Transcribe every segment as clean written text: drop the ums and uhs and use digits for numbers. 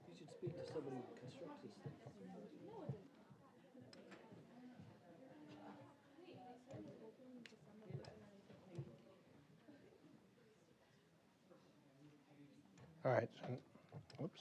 You should speak to somebody who constructs this thing. All right. Whoops.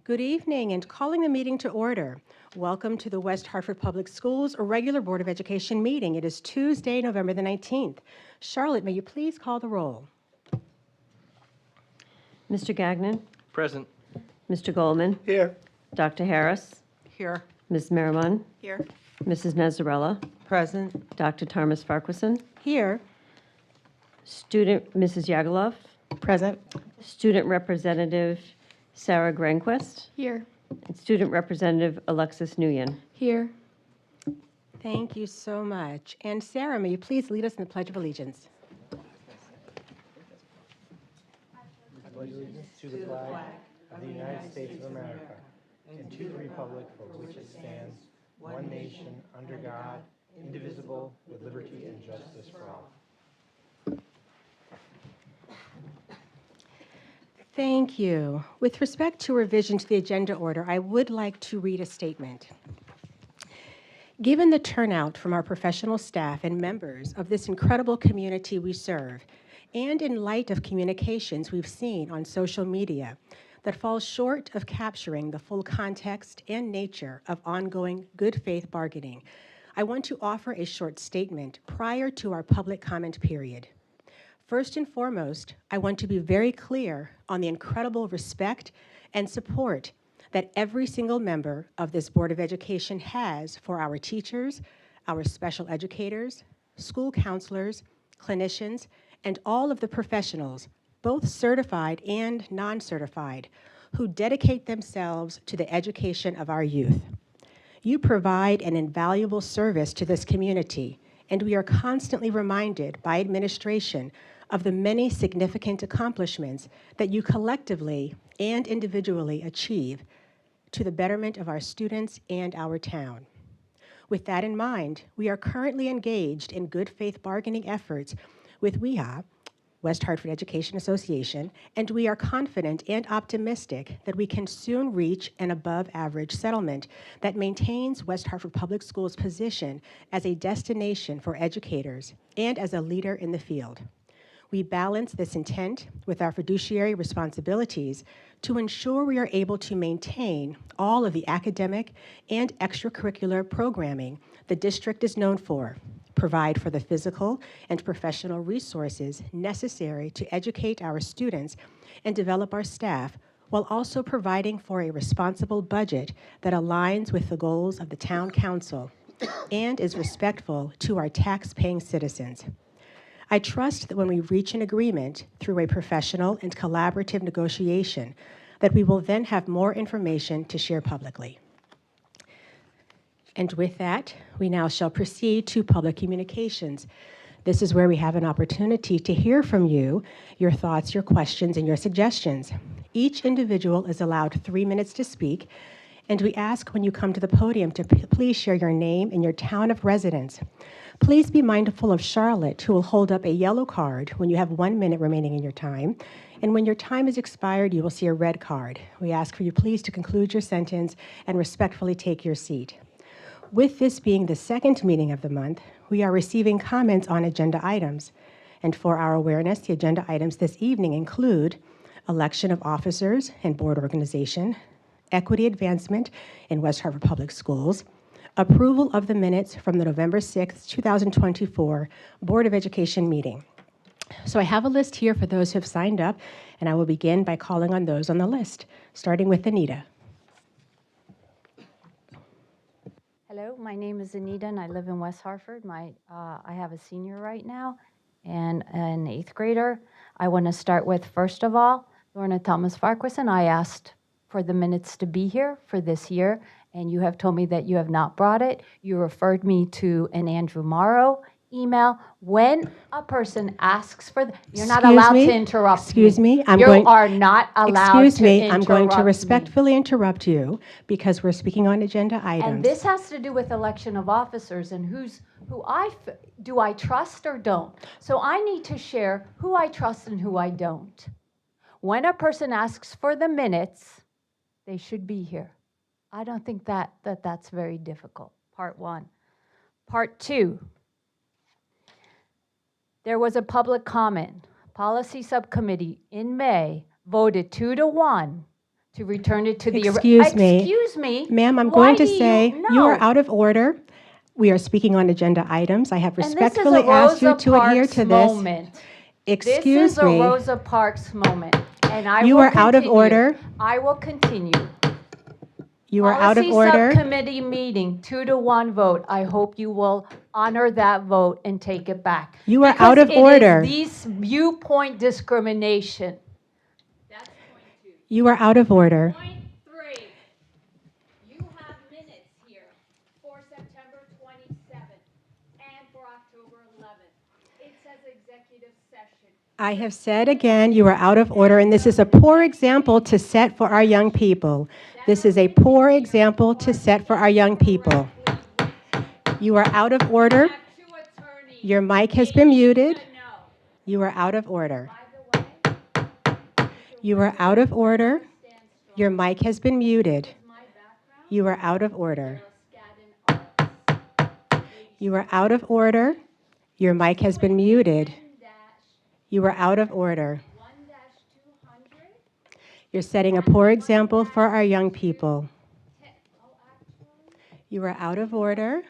Good evening, and calling the meeting to order. Welcome to the West Hartford Public Schools regular Board of Education meeting. It is Tuesday, November the 19th. Charlotte, may you please call the roll? Mr. Gagnon, Present. Mr. Goldman, Here. Dr. Harris, Here. Ms. Merriman, Here. Mrs. Nazarella, Present. Dr. Thomas Farquharson, Here. student Mrs. Yagelov, Present. student representative Sarah Granquist, Here. and student representative Alexis Nguyen. Here. Thank you so much. And Sarah, may you please lead us in the Pledge of Allegiance? I pledge allegiance to the flag of the United States of America and to the republic for which it stands, one nation, under God, indivisible, with liberty and justice for all. Thank you. With respect to revision to the agenda order, I would like to read a statement. Given the turnout from our professional staff and members of this incredible community we serve, and in light of communications we've seen on social media that fall short of capturing the full context and nature of ongoing good faith bargaining, I want to offer a short statement prior to our public comment period. First and foremost, I want to be very clear on the incredible respect and support that every single member of this Board of Education has for our teachers, our special educators, school counselors, clinicians, and all of the professionals, both certified and non-certified, who dedicate themselves to the education of our youth. You provide an invaluable service to this community, and we are constantly reminded by administration of the many significant accomplishments that you collectively and individually achieve to the betterment of our students and our town. With that in mind, we are currently engaged in good faith bargaining efforts with WEHA, West Hartford Education Association, and we are confident and optimistic that we can soon reach an above-average settlement that maintains West Hartford Public Schools' position as a destination for educators and as a leader in the field. We balance this intent with our fiduciary responsibilities to ensure we are able to maintain all of the academic and extracurricular programming the district is known for, provide for the physical and professional resources necessary to educate our students and develop our staff, while also providing for a responsible budget that aligns with the goals of the town council and is respectful to our tax-paying citizens. I trust that when we reach an agreement through a professional and collaborative negotiation, that we will then have more information to share publicly. And with that, we now shall proceed to public communications. This is where we have an opportunity to hear from you, your thoughts, your questions, and your suggestions. Each individual is allowed 3 minutes to speak, And we ask when you come to the podium to please share your name and your town of residence. Please be mindful of Charlotte, who will hold up a yellow card when you have 1 minute remaining in your time. And when your time is expired, you will see a red card. We ask for you please to conclude your sentence and respectfully take your seat. With this being the second meeting of the month, we are receiving comments on agenda items. And for our awareness, the agenda items this evening include election of officers and board organization, equity advancement in West Hartford Public Schools, approval of the minutes from the November 6th, 2024 Board of Education meeting. So I have a list here for those who have signed up, and I will begin by calling on those on the list, starting with Anita. Hello, my name is Anita, and I live in West Hartford. I have a senior right now and an 8th grader. I want to start with, first of all, Lorna Thomas Farquharson. I asked for the minutes to be here for this year, and you have told me that you have not brought it. You referred me to an Andrew Morrow email. When a person asks for, you're not allowed to interrupt me. Excuse me. You are not allowed to interrupt me. I'm going to respectfully interrupt you because we're speaking on agenda items. And this has to do with election of officers and do I trust or don't? So I need to share who I trust and who I don't. When a person asks for the minutes, they should be here. I don't think that's very difficult, part one. Part two, there was a public comment. Policy Subcommittee in May voted 2-1 to return it to the... Excuse me. Ma'am, I'm going to say you are out of order. We are speaking on agenda items. I have respectfully asked you to adhere to this. Excuse me. This is a Rosa Parks moment. And I you are out of order. I will continue. You are out of order. Policy Subcommittee meeting, 2-1 vote. I hope you will honor that vote and take it back. You are out of order. It is this viewpoint discrimination. That's point 2. You are out of order. Point 3. You have minutes here for September 27th and for October 11th. It says executive session. I have said again, you are out of order, and this is a poor example to set for our young people. This is a poor example to set for our young people. You are out of order. Your mic has been muted. You are out of order. You are out of order. Your mic has been muted. You are out of order. You are out of order. Your mic has been muted. You are out of order. You're setting a poor example for our young people. You are out of order.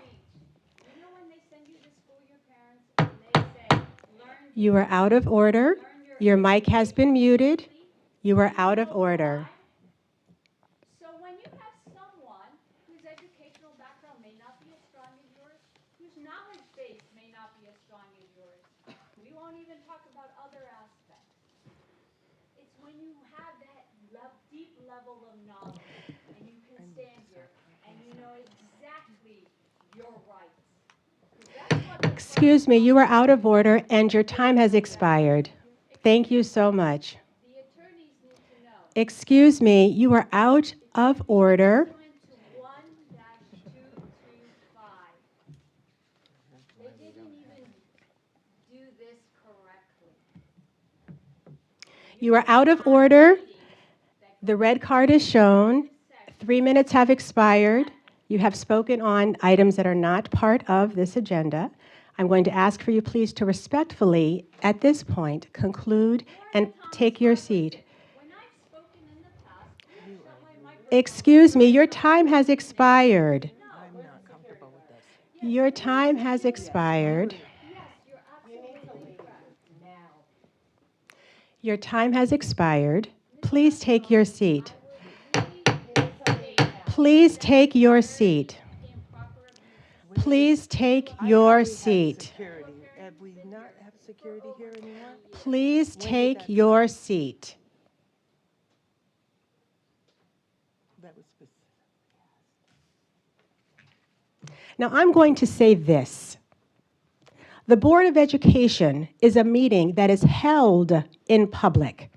You are out of order. Your mic has been muted. You are out of order. So when you have someone whose educational background may not be as strong as yours, whose knowledge base may not be as strong as yours, we won't even talk about other aspects. It's when you have that deep level of knowledge and you can stand here and you know exactly your rights. Excuse me, you are out of order and your time has expired. Thank you so much. The attorneys need to know. Excuse me, you are out of order. They didn't even do this correctly. You are out of order. The red card is shown. 3 minutes have expired. You have spoken on items that are not part of this agenda. I'm going to ask for you please to respectfully, at this point, conclude and take your seat. Excuse me, your time has expired. Your time has expired. Your time has expired. Please take your seat. Please take your seat. Please take your seat. Have we not have security here anymore? Please take your seat. That was specific. Now, I'm going to say this. The Board of Education is a meeting that is held in public.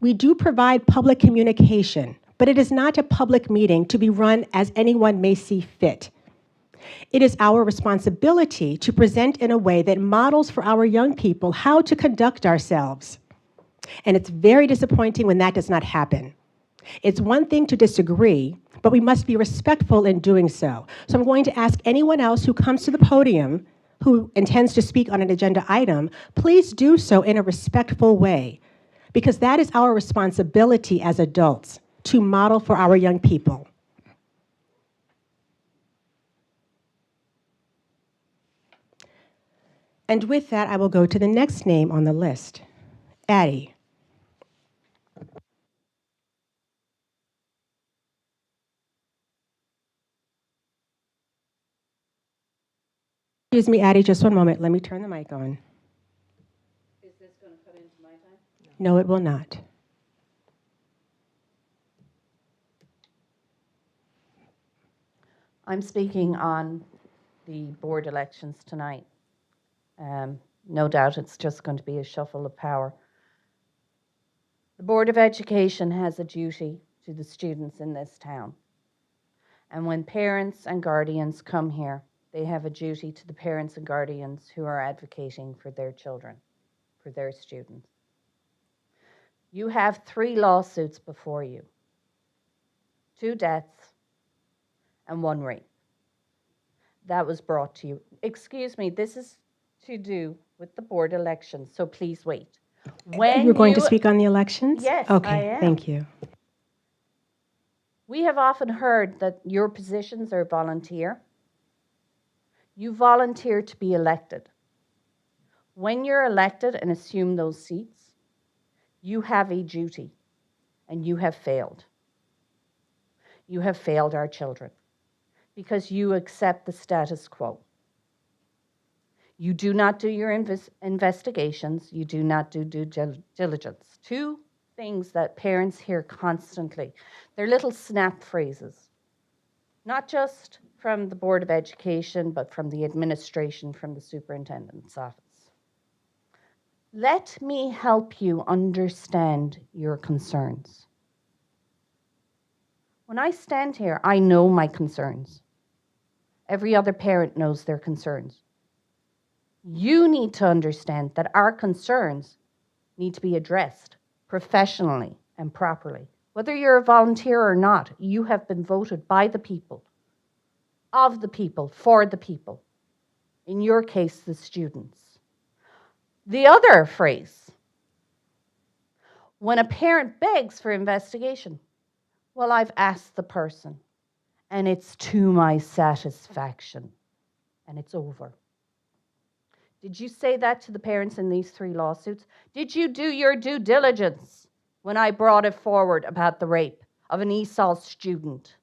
We do provide public communication, but it is not a public meeting to be run as anyone may see fit. It is our responsibility to present in a way that models for our young people how to conduct ourselves. And it's very disappointing when that does not happen. It's one thing to disagree, but we must be respectful in doing so. So I'm going to ask anyone else who comes to the podium who intends to speak on an agenda item, please do so in a respectful way, because that is our responsibility as adults, to model for our young people. And with that, I will go to the next name on the list, Addie. Excuse me, Addie, just one moment. Let me turn the mic on. Is this going to cut into my time? No, it will not. I'm speaking on the board elections tonight. No doubt it's just going to be a shuffle of power. The Board of Education has a duty to the students in this town. And when parents and guardians come here, they have a duty to the parents and guardians who are advocating for their children, for their students. You have 3 lawsuits before you, 2 deaths and 1 rape. That was brought to you. Excuse me, this is to do with the board elections, so please wait. When You're going to speak on the elections? Yes, okay, I am. Thank you. We have often heard that your positions are volunteer. You volunteer to be elected. When you're elected and assume those seats, you have a duty, and you have failed. You have failed our children because you accept the status quo. You do not do your investigations. You do not do due diligence. 2 things that parents hear constantly. They're little snap phrases, not just from the Board of Education, but from the administration, from the superintendent's office. Let me help you understand your concerns. When I stand here, I know my concerns. Every other parent knows their concerns. You need to understand that our concerns need to be addressed professionally and properly. Whether you're a volunteer or not, you have been voted by the people, of the people, for the people. In your case, the students. The other phrase, when a parent begs for investigation, well, I've asked the person, and it's to my satisfaction, and it's over. Did you say that to the parents in these 3 lawsuits? Did you do your due diligence when I brought it forward about the rape of an ESOL student?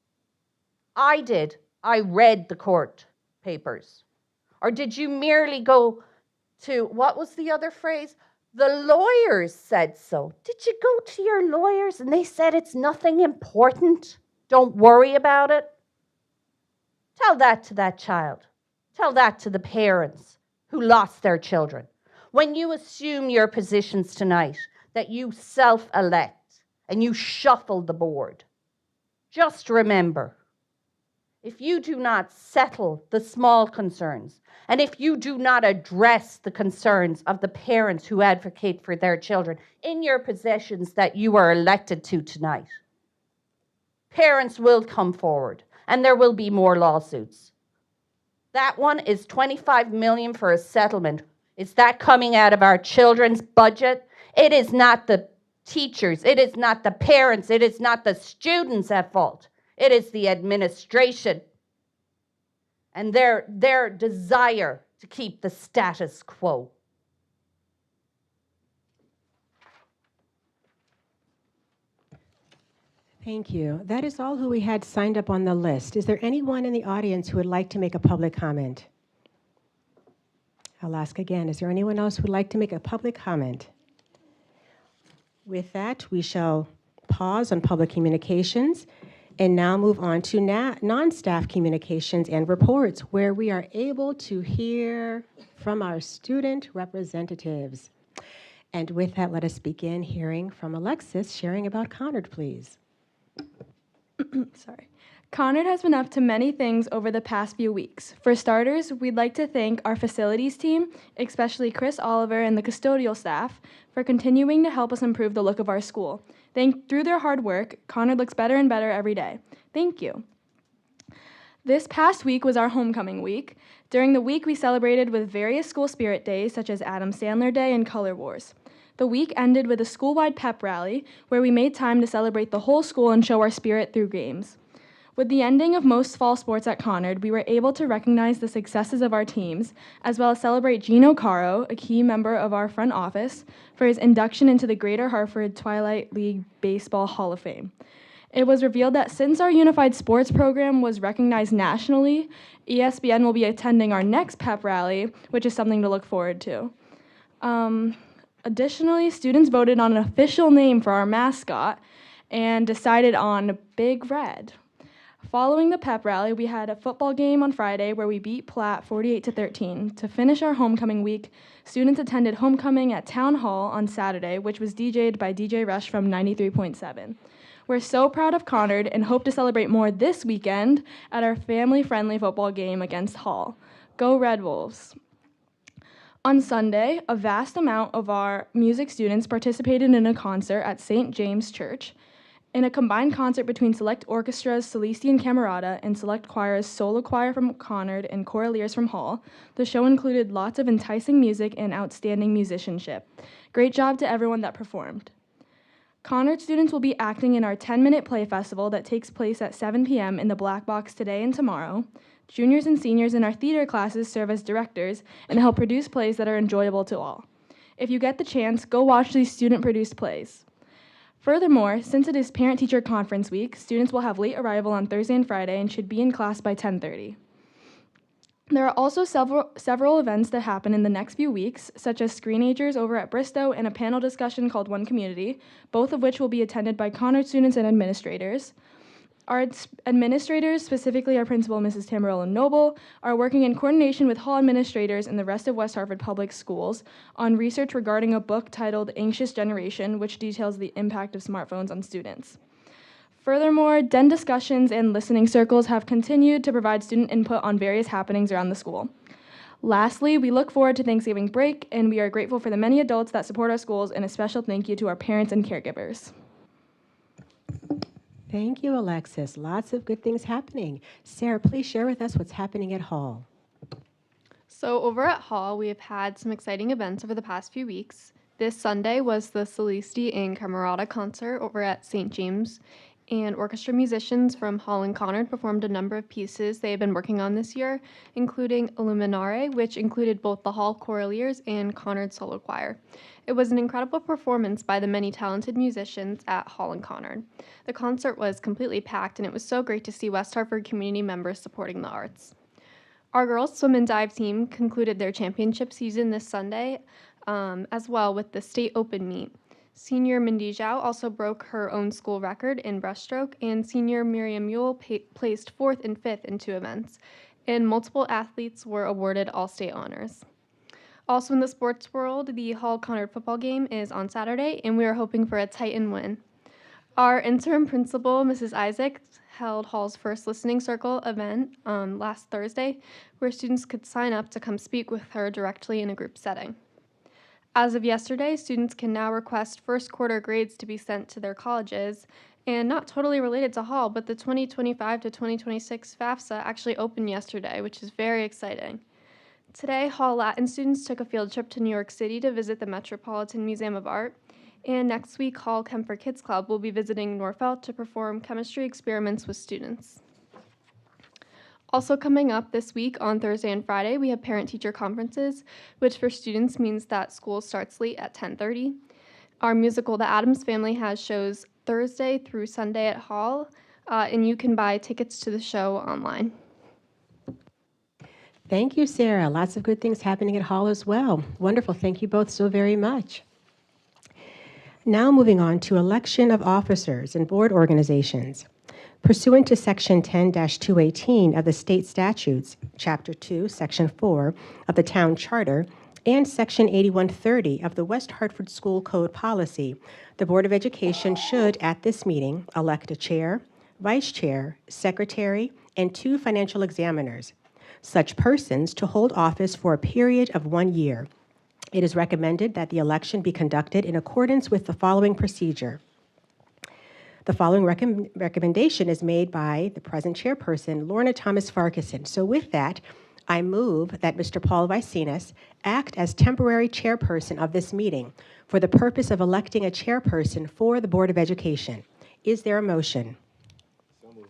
I did. I read the court papers. Or did you merely go to, what was the other phrase? The lawyers said so. Did you go to your lawyers and they said it's nothing important? Don't worry about it? Tell that to that child. Tell that to the parents who lost their children. When you assume your positions tonight, that you self-elect and you shuffle the board, just remember, if you do not settle the small concerns, and if you do not address the concerns of the parents who advocate for their children in your positions that you are elected to tonight, parents will come forward and there will be more lawsuits. That one is $25 million for a settlement. Is that coming out of our children's budget? It is not the teachers. It is not the parents. It is not the students at fault. It is the administration and their desire to keep the status quo. Thank you. That is all who we had signed up on the list. Is there anyone in the audience who would like to make a public comment? I'll ask again. Is there anyone else who would like to make a public comment? With that, we shall pause on public communications and now move on to non-staff communications and reports, where we are able to hear from our student representatives. And with that, let us begin hearing from Alexis, sharing about Conard, please. Sorry. Conard has been up to many things over the past few weeks. For starters, we'd like to thank our facilities team, especially Chris Oliver and the custodial staff, for continuing to help us improve the look of our school. Through their hard work, Conard looks better and better every day. Thank you. This past week was our homecoming week. During the week, we celebrated with various school spirit days, such as Adam Sandler Day and Color Wars. The week ended with a school-wide pep rally, where we made time to celebrate the whole school and show our spirit through games. With the ending of most fall sports at Conard, we were able to recognize the successes of our teams, as well as celebrate Gino Caro, a key member of our front office, for his induction into the Greater Hartford Twilight League Baseball Hall of Fame. It was revealed that since our unified sports program was recognized nationally, ESPN will be attending our next pep rally, which is something to look forward to. Additionally, students voted on an official name for our mascot and decided on Big Red. Following the pep rally, we had a football game on Friday where we beat Platt 48-13. To finish our homecoming week, students attended homecoming at Town Hall on Saturday, which was DJ'd by DJ Rush from 93.7. We're so proud of Conard and hope to celebrate more this weekend at our family-friendly football game against Hall. Go Red Wolves! On Sunday, a vast amount of our music students participated in a concert at St. James Church. In a combined concert between Select Orchestra's Celestian Camerata and Select Choir's Solo Choir from Conard and Choraleers from Hall, the show included lots of enticing music and outstanding musicianship. Great job to everyone that performed. Conard students will be acting in our 10-minute play festival that takes place at 7 p.m. in the Black Box today and tomorrow. Juniors and seniors in our theater classes serve as directors and help produce plays that are enjoyable to all. If you get the chance, go watch these student-produced plays. Furthermore, since it is Parent-Teacher Conference Week, students will have late arrival on Thursday and Friday and should be in class by 10:30. There are also several events that happen in the next few weeks, such as Screenagers over at Bristow and a panel discussion called One Community, both of which will be attended by Conard students and administrators. Our administrators, specifically our principal, Mrs. Tamarilla Noble, are working in coordination with Hall administrators and the rest of West Hartford Public Schools on research regarding a book titled Anxious Generation, which details the impact of smartphones on students. Furthermore, DEN discussions and listening circles have continued to provide student input on various happenings around the school. Lastly, we look forward to Thanksgiving break, and we are grateful for the many adults that support our schools, and a special thank you to our parents and caregivers. Thank you, Alexis. Lots of good things happening. Sarah, please share with us what's happening at Hall. So over at Hall, we have had some exciting events over the past few weeks. This Sunday was the Celesti and Camerata concert over at St. James, and orchestra musicians from Hall and Conard performed a number of pieces they have been working on this year, including Illuminare, which included both the Hall Choraleers and Conard Solo Choir. It was an incredible performance by the many talented musicians at Hall and Conard. The concert was completely packed, and it was so great to see West Hartford community members supporting the arts. Our girls swim and dive team concluded their championship season this Sunday, as well with the state open meet. Senior Mindy Zhao also broke her own school record in breaststroke, and senior Miriam Mule placed 4th and 5th in 2 events, and multiple athletes were awarded all-state honors. Also in the sports world, the Hall Conard football game is on Saturday, and we are hoping for a Titan win. Our interim principal, Mrs. Isaac, held Hall's first listening circle event last Thursday, where students could sign up to come speak with her directly in a group setting. As of yesterday, students can now request first quarter grades to be sent to their colleges, and not totally related to Hall, but the 2025 to 2026 FAFSA actually opened yesterday, which is very exciting. Today, Hall Latin students took a field trip to New York City to visit the Metropolitan Museum of Art, and next week, Hall Chem for Kids Club will be visiting Norfolk to perform chemistry experiments with students. Also coming up this week on Thursday and Friday, we have parent-teacher conferences, which for students means that school starts late at 10:30. Our musical, The Addams Family, has shows Thursday through Sunday at Hall, and you can buy tickets to the show online. Thank you, Sarah. Lots of good things happening at Hall as well. Wonderful. Thank you both so very much. Now moving on to election of officers and board organizations. Pursuant to Section 10-218 of the State Statutes, Chapter 2, Section 4 of the Town Charter, and Section 8130 of the West Hartford School Code Policy, the Board of Education should, at this meeting, elect a chair, vice chair, secretary, and 2 financial examiners. Such persons to hold office for a period of 1 year. It is recommended that the election be conducted in accordance with the following procedure. The following recommendation is made by the present chairperson, Lorna Thomas Farquharson. So with that, I move that Mr. Paul Vicinas act as temporary chairperson of this meeting for the purpose of electing a chairperson for the Board of Education. Is there a motion? So moved.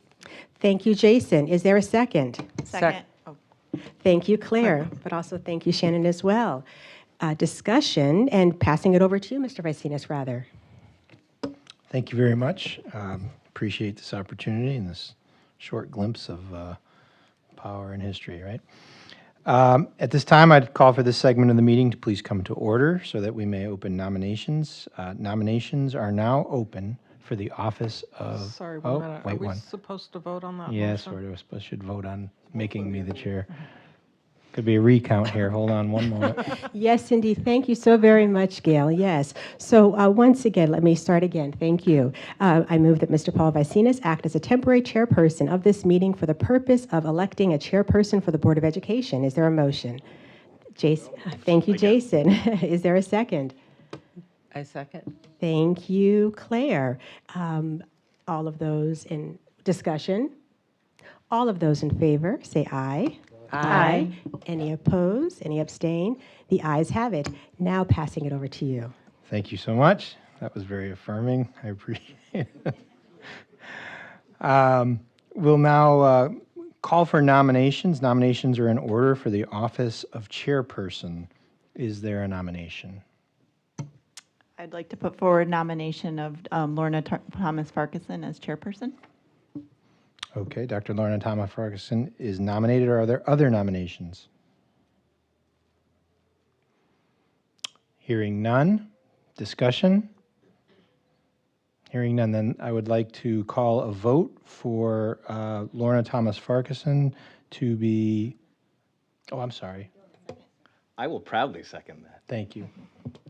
Thank you, Jason. Is there a second? Second. Thank you, Claire, but also thank you, Shannon, as well. Discussion, and passing it over to you, Mr. Vicinas, rather. Thank you very much. Appreciate this opportunity and this short glimpse of power and history, right? At this time, I'd call for this segment of the meeting to please come to order so that we may open nominations. Nominations are now open for the office of... Sorry, one minute. Wait, Are we one. supposed to vote on that Yes, motion? we should vote on making me the chair. Could be a recount here. Hold on one moment. Yes, indeed. Thank you so very much, Gail. Yes. So once again, let me start again. Thank you. I move that Mr. Paul Vicinas act as a temporary chairperson of this meeting for the purpose of electing a chairperson for the Board of Education. Is there a motion? Jason. Thank you, Jason. Is there a second? I second. Thank you, Claire. All of those in discussion? All of those in favor, say aye. Aye. Any opposed? Any abstain? The ayes have it. Now passing it over to you. Thank you so much. That was very affirming. I appreciate it. We'll now call for nominations. Nominations are in order for the office of chairperson. Is there a nomination? I'd like to put forward nomination of Lorna Thomas Farquharson as chairperson. Okay, Dr. Lorna Thomas Farquharson is nominated. Are there other nominations? Hearing none. Discussion? Hearing none, then I would like to call a vote for Lorna Thomas Farquharson to be... Oh, I'm sorry. I will proudly second that. Thank you.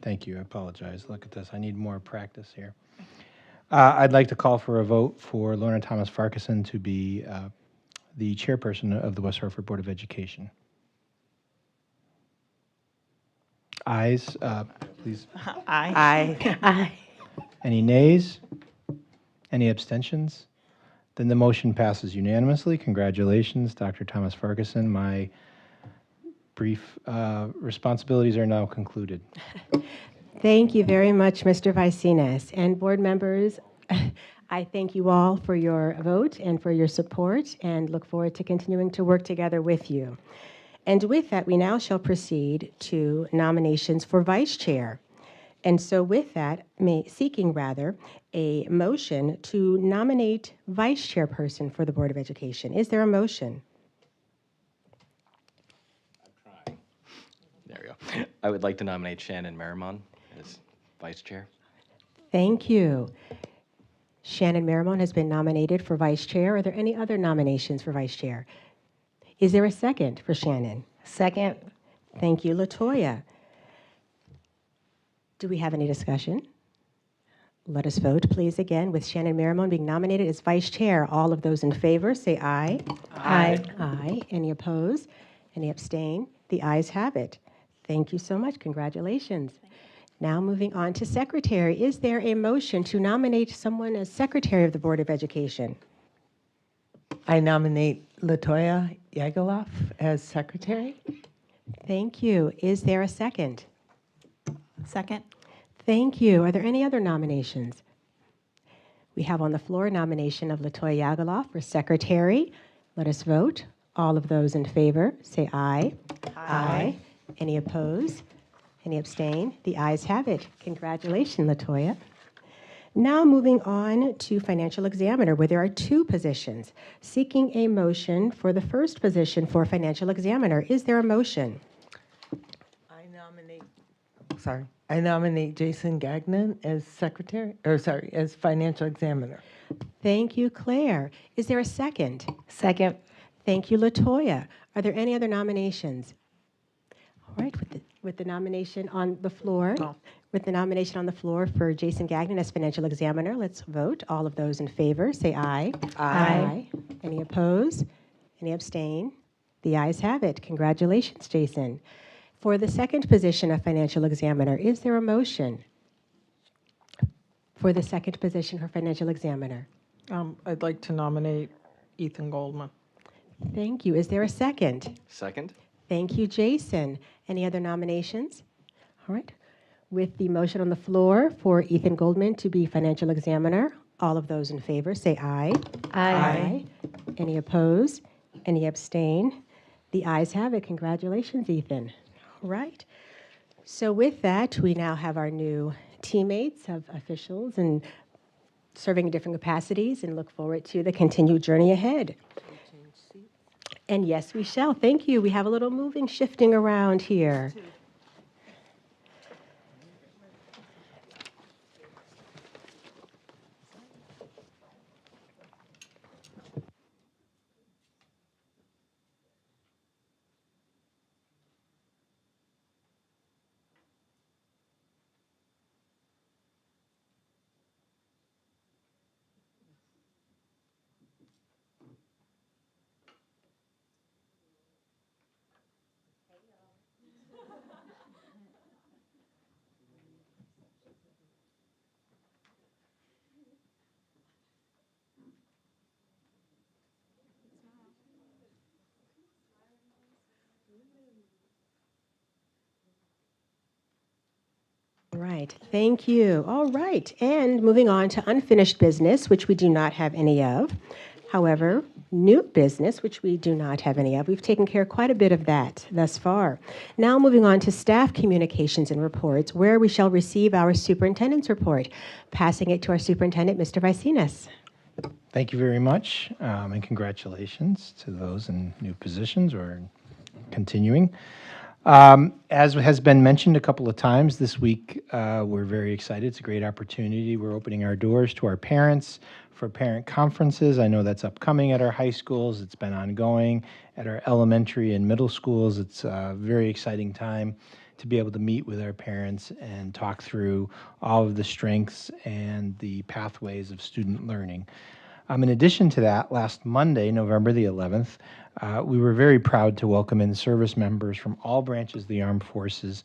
Thank you. I apologize. Look at this. I need more practice here. I'd like to call for a vote for Lorna Thomas Farquharson to be the chairperson of the West Hartford Board of Education. Ayes, please. Aye. Aye. Any nays? Any abstentions? Then the motion passes unanimously. Congratulations, Dr. Thomas Farquharson. My brief responsibilities are now concluded. Thank you very much, Mr. Vicinas. And board members, I thank you all for your vote and for your support and look forward to continuing to work together with you. And with that, we now shall proceed to nominations for vice chair. And so with that, seeking a motion to nominate vice chairperson for the Board of Education. Is there a motion? There we go. I would like to nominate Shannon Marimon as vice chair. Thank you. Shannon Marimon has been nominated for vice chair. Are there any other nominations for vice chair? Is there a second for Shannon? Second. Thank you, LaToya. Do we have any discussion? Let us vote, please, again, with Shannon Marimon being nominated as vice chair. All of those in favor, say aye. Aye. Aye. Any opposed? Any abstain? The ayes have it. Thank you so much. Congratulations. Now moving on to secretary. Is there a motion to nominate someone as secretary of the Board of Education? I nominate LaToya Yagaloff as secretary. Thank you. Is there a second? Second. Thank you. Are there any other nominations? We have on the floor a nomination of LaToya Yagaloff for secretary. Let us vote. All of those in favor, say aye. Aye. Any opposed? Any abstain? The ayes have it. Congratulations, LaToya. Now moving on to financial examiner, where there are 2 positions. Seeking a motion for the first position for financial examiner. Is there a motion? I nominate Jason Gagnon as as financial examiner. Thank you, Claire. Is there a second? Second. Thank you, LaToya. Are there any other nominations? All right, with the nomination on the floor, With the nomination on the floor for Jason Gagnon as financial examiner, let's vote. All of those in favor, say aye. Aye. Any oppose? Any abstain? The ayes have it. Congratulations, Jason. For the second position of financial examiner, is there a motion for the second position for financial examiner? I'd like to nominate Ethan Goldman. Thank you. Is there a second? Second? Thank you, Jason. Any other nominations? All right. With the motion on the floor for Ethan Goldman to be financial examiner, all of those in favor say aye. Aye. Any oppose? Any abstain? The ayes have it. Congratulations, Ethan. All right. So with that, we now have our new teammates of officials and serving in different capacities, and look forward to the continued journey ahead. And yes, we shall. Thank you. We have a little moving, shifting around here. Right. Thank you. All right. And moving on to unfinished business, which we do not have any of. However, new business, which we do not have any of. We've taken care of quite a bit of that thus far. Now moving on to staff communications and reports, where we shall receive our superintendent's report. Passing it to our superintendent, Mr. Vicinas. Thank you very much, and congratulations to those in new positions or continuing. As has been mentioned a couple of times this week, we're very excited. It's a great opportunity. We're opening our doors to our parents for parent conferences. I know that's upcoming at our high schools. It's been ongoing at our elementary and middle schools. It's a very exciting time to be able to meet with our parents and talk through all of the strengths and the pathways of student learning. In addition to that, last Monday, November the 11th, we were very proud to welcome in service members from all branches of the armed forces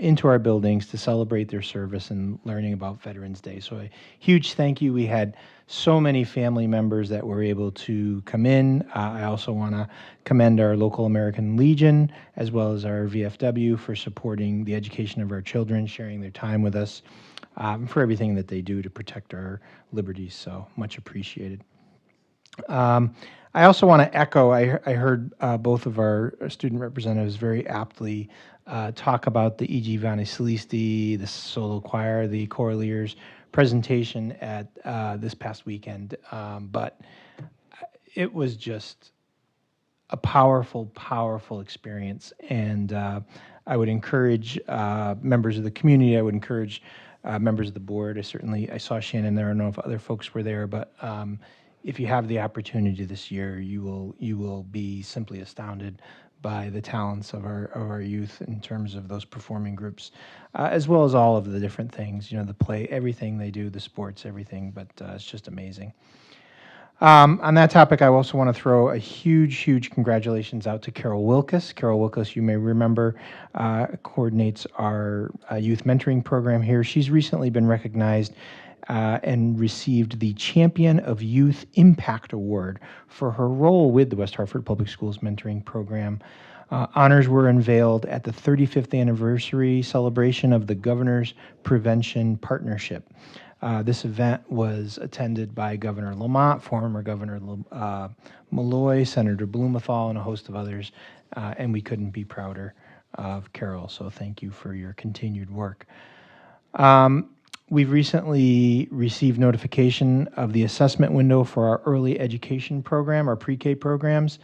into our buildings to celebrate their service and learning about Veterans Day. So a huge thank you. We had so many family members that were able to come in. I also want to commend our local American Legion as well as our VFW for supporting the education of our children, sharing their time with us, for everything that they do to protect our liberties. So much appreciated. I also want to echo, I heard both of our student representatives very aptly talk about the E.G. Vanisilisti, the solo choir, the Choraliers presentation at this past weekend. But it was just a powerful, powerful experience. And I would encourage members of the community, I would encourage members of the board. I saw Shannon there. I don't know if other folks were there, but if you have the opportunity this year, you will be simply astounded by the talents of our youth in terms of those performing groups, as well as all of the different things, the play, everything they do, the sports, everything, but it's just amazing. On that topic, I also want to throw a huge, huge congratulations out to Carol Wilkes. Carol Wilkes, you may remember, coordinates our youth mentoring program here. She's recently been recognized and received the Champion of Youth Impact Award for her role with the West Hartford Public Schools mentoring program. Honors were unveiled at the 35th anniversary celebration of the Governor's Prevention Partnership. This event was attended by Governor Lamont, former Governor Malloy, Senator Blumenthal, and a host of others, and we couldn't be prouder of Carol, so thank you for your continued work. We've recently received notification of the assessment window for our early education program, our pre-K programs,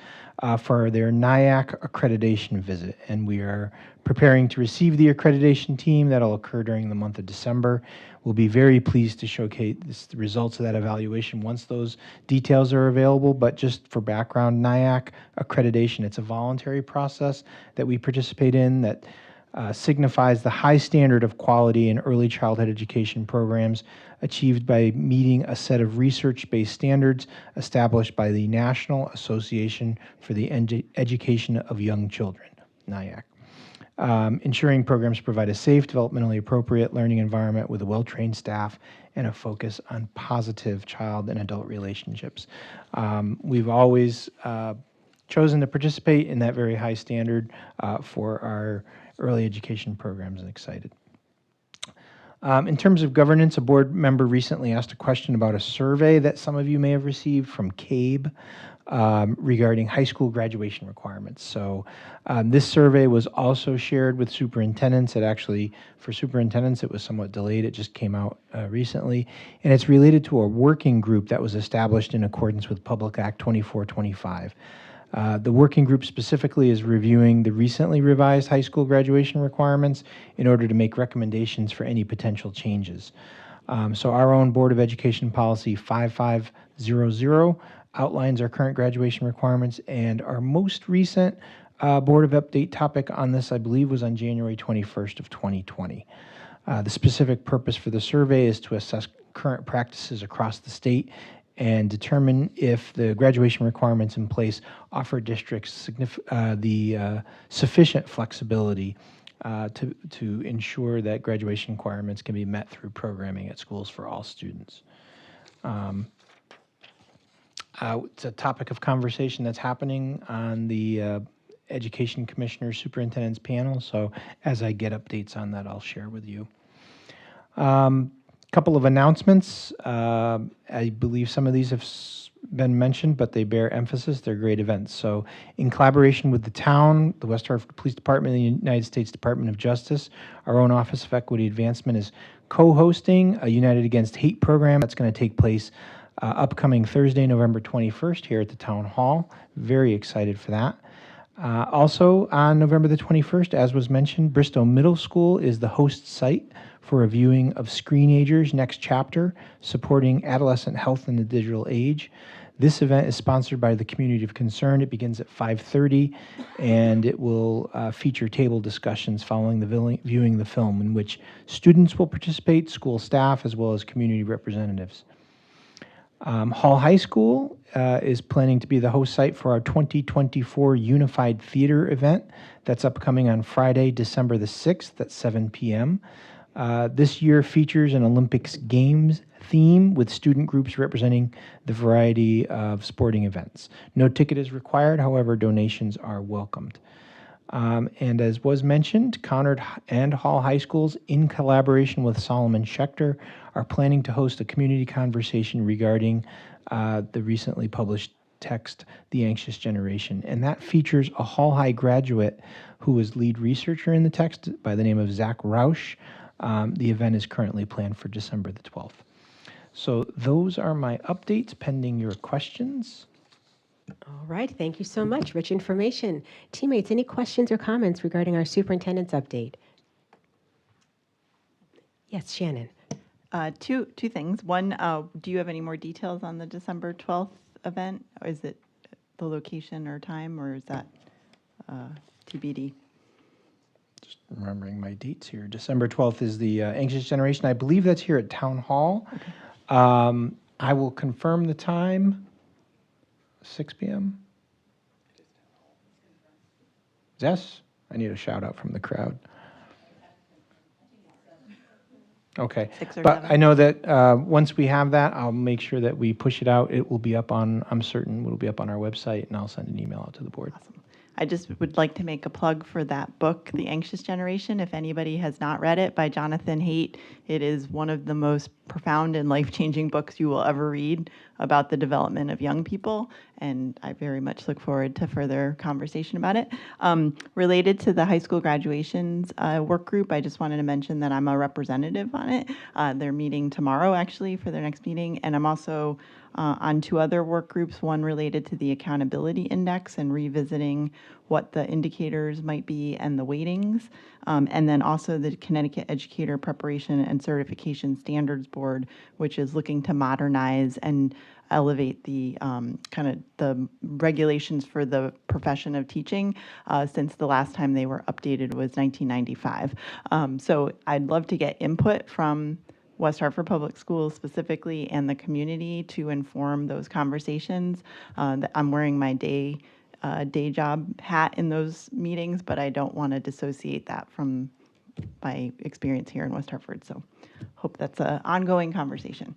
for their NIAC accreditation visit, and we are preparing to receive the accreditation team. That'll occur during the month of December. We'll be very pleased to showcase the results of that evaluation once those details are available, but just for background, NIAC accreditation, it's a voluntary process that we participate in that signifies the high standard of quality in early childhood education programs achieved by meeting a set of research-based standards established by the National Association for the Education of Young Children, NIAC. Ensuring programs provide a safe, developmentally appropriate learning environment with a well-trained staff and a focus on positive child and adult relationships. We've always chosen to participate in that very high standard for our early education programs, and excited. In terms of governance, a board member recently asked a question about a survey that some of you may have received from CABE regarding high school graduation requirements. So this survey was also shared with superintendents. It actually, for superintendents, it was somewhat delayed. It just came out recently. And it's related to a working group that was established in accordance with Public Act 2425. The working group specifically is reviewing the recently revised high school graduation requirements in order to make recommendations for any potential changes. So our own Board of Education Policy 5500 outlines our current graduation requirements, and our most recent Board of Update topic on this, I believe, was on January 21st of 2020. The specific purpose for the survey is to assess current practices across the state and determine if the graduation requirements in place offer districts sufficient flexibility to ensure that graduation requirements can be met through programming at schools for all students. It's a topic of conversation that's happening on the Education Commissioner Superintendent's panel, so as I get updates on that, I'll share with you. Couple of announcements. I believe some of these have been mentioned, but they bear emphasis. They're great events. So in collaboration with the town, the West Hartford Police Department, and the United States Department of Justice, our own Office of Equity Advancement is co-hosting a United Against Hate program that's going to take place upcoming Thursday, November 21st here at the Town Hall. Very excited for that. Also on November the 21st, as was mentioned, Bristow Middle School is the host site for a viewing of Screenagers Next Chapter, supporting adolescent health in the digital age. This event is sponsored by the Community of Concern. It begins at 5:30, and it will feature table discussions following the viewing the film, in which students will participate, school staff, as well as community representatives. Hall High School is planning to be the host site for our 2024 Unified Theater event that's upcoming on Friday, December the 6th at 7 p.m. This year features an Olympics Games theme with student groups representing the variety of sporting events. No ticket is required, however, donations are welcomed. And as was mentioned, Conard and Hall High Schools, in collaboration with Solomon Schechter, are planning to host a community conversation regarding the recently published text, The Anxious Generation. And that features a Hall High graduate who was lead researcher in the text by the name of Zach Rausch. The event is currently planned for December the 12th. So those are my updates pending your questions. All right, thank you so much. Rich information. Teammates, any questions or comments regarding our superintendent's update? Yes, Shannon. Two things. One, do you have any more details on the December 12th event? Or is it the location or time, or is that TBD? Just remembering my dates here. December 12th is the Anxious Generation. I believe that's here at Town Hall. Okay. I will confirm the time. 6 p.m. Yes? I need a shout out from the crowd. Okay. But I know that once we have that, I'll make sure that we push it out. It will be up on, I'm certain it'll be up on our website, and I'll send an email out to the board. Awesome. I just would like to make a plug for that book, The Anxious Generation. If anybody has not read it, by Jonathan Haidt, it is one of the most profound and life-changing books you will ever read about the development of young people, and I very much look forward to further conversation about it. Related to the high school graduations work group, I just wanted to mention that I'm a representative on it. They're meeting tomorrow, actually, for their next meeting, and I'm also on two other work groups, one related to the accountability index and revisiting what the indicators might be and the weightings, and then also the Connecticut Educator Preparation and Certification Standards Board, which is looking to modernize and elevate the kind of the regulations for the profession of teaching since the last time they were updated was 1995. So I'd love to get input from West Hartford Public Schools specifically and the community to inform those conversations. I'm wearing my day job hat in those meetings, but I don't want to dissociate that from my experience here in West Hartford. So hope that's an ongoing conversation.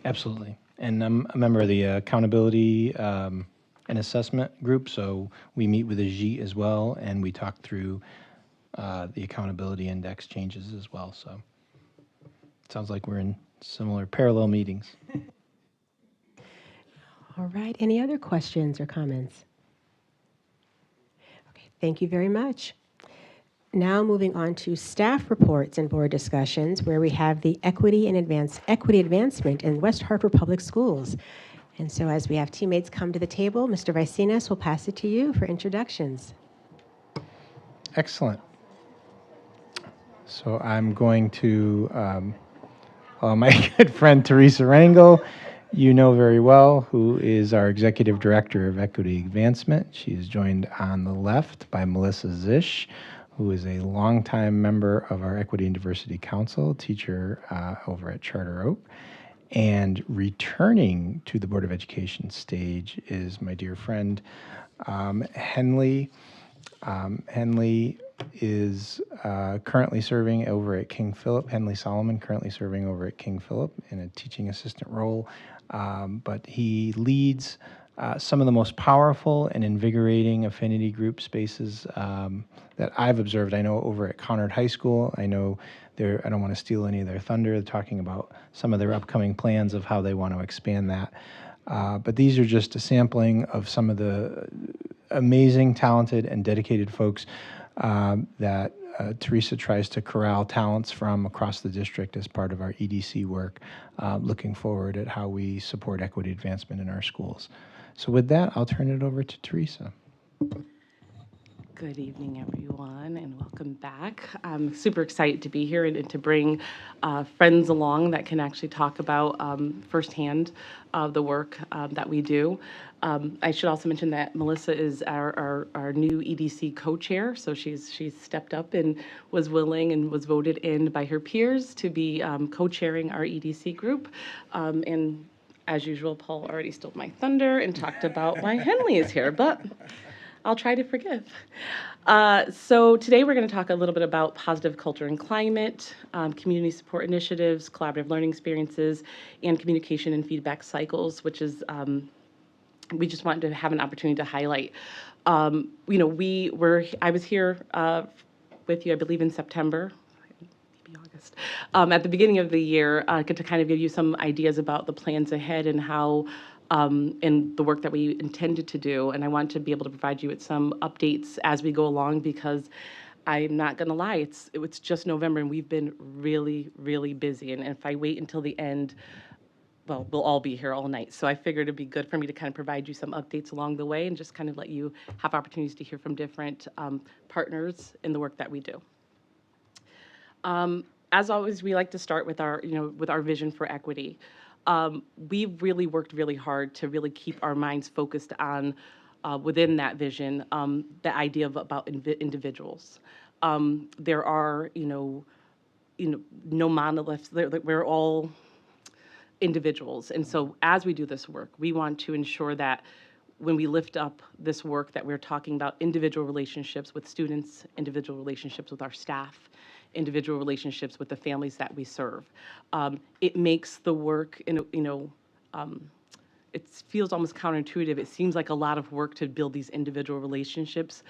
Absolutely. And I'm a member of the accountability and assessment group, so we meet with Ajit as well, and we talk through the accountability index changes as well. So it sounds like we're in similar parallel meetings. All right, any other questions or comments? Okay, thank you very much. Now moving on to staff reports and board discussions, where we have the equity advancement in West Hartford Public Schools. And so as we have teammates come to the table, Mr. Vicinas will pass it to you for introductions. Excellent. So I'm going to my good friend Teresa Rangel, you know very well, who is our Executive Director of Equity Advancement. She is joined on the left by Melissa Zish, who is a longtime member of our Equity and Diversity Council, teacher over at Charter Oak. And returning to the Board of Education stage is my dear friend, Henley. Henley is currently serving over at King Philip, Henley Solomon, currently serving over at King Philip in a teaching assistant role. But he leads some of the most powerful and invigorating affinity group spaces that I've observed. I know over at Conard High School, I know I don't want to steal any of their thunder, they're talking about some of their upcoming plans of how they want to expand that. But these are just a sampling of some of the amazing, talented, and dedicated folks that Teresa tries to corral talents from across the district as part of our EDC work, looking forward at how we support equity advancement in our schools. So with that, I'll turn it over to Teresa. Good evening, everyone, and welcome back. I'm super excited to be here and to bring friends along that can actually talk about firsthand the work that we do. I should also mention that Melissa is our new EDC co-chair, so she's stepped up and was willing and was voted in by her peers to be co-chairing our EDC group. And as usual, Paul already stole my thunder and talked about why Henley is here, but I'll try to forgive. So today we're going to talk a little bit about positive culture and climate, community support initiatives, collaborative learning experiences, and communication and feedback cycles, which is we just wanted to have an opportunity to highlight. I was here with you, I believe, in September, maybe August, at the beginning of the year, to kind of give you some ideas about the plans ahead and how and the work that we intended to do. And I want to be able to provide you with some updates as we go along, because I'm not going to lie, it's just November and we've been really, really busy. And if I wait until the end, well, we'll all be here all night. So I figured it'd be good for me to kind of provide you some updates along the way and just kind of let you have opportunities to hear from different partners in the work that we do. As always, we like to start with our vision for equity. We've really worked really hard to really keep our minds focused on, within that vision, the idea about individuals. There are, no monoliths. We're all individuals. And so as we do this work, we want to ensure that when we lift up this work that we're talking about individual relationships with students, individual relationships with our staff, individual relationships with the families that we serve. It makes the work, it feels almost counterintuitive. It seems like a lot of work to build these individual relationships,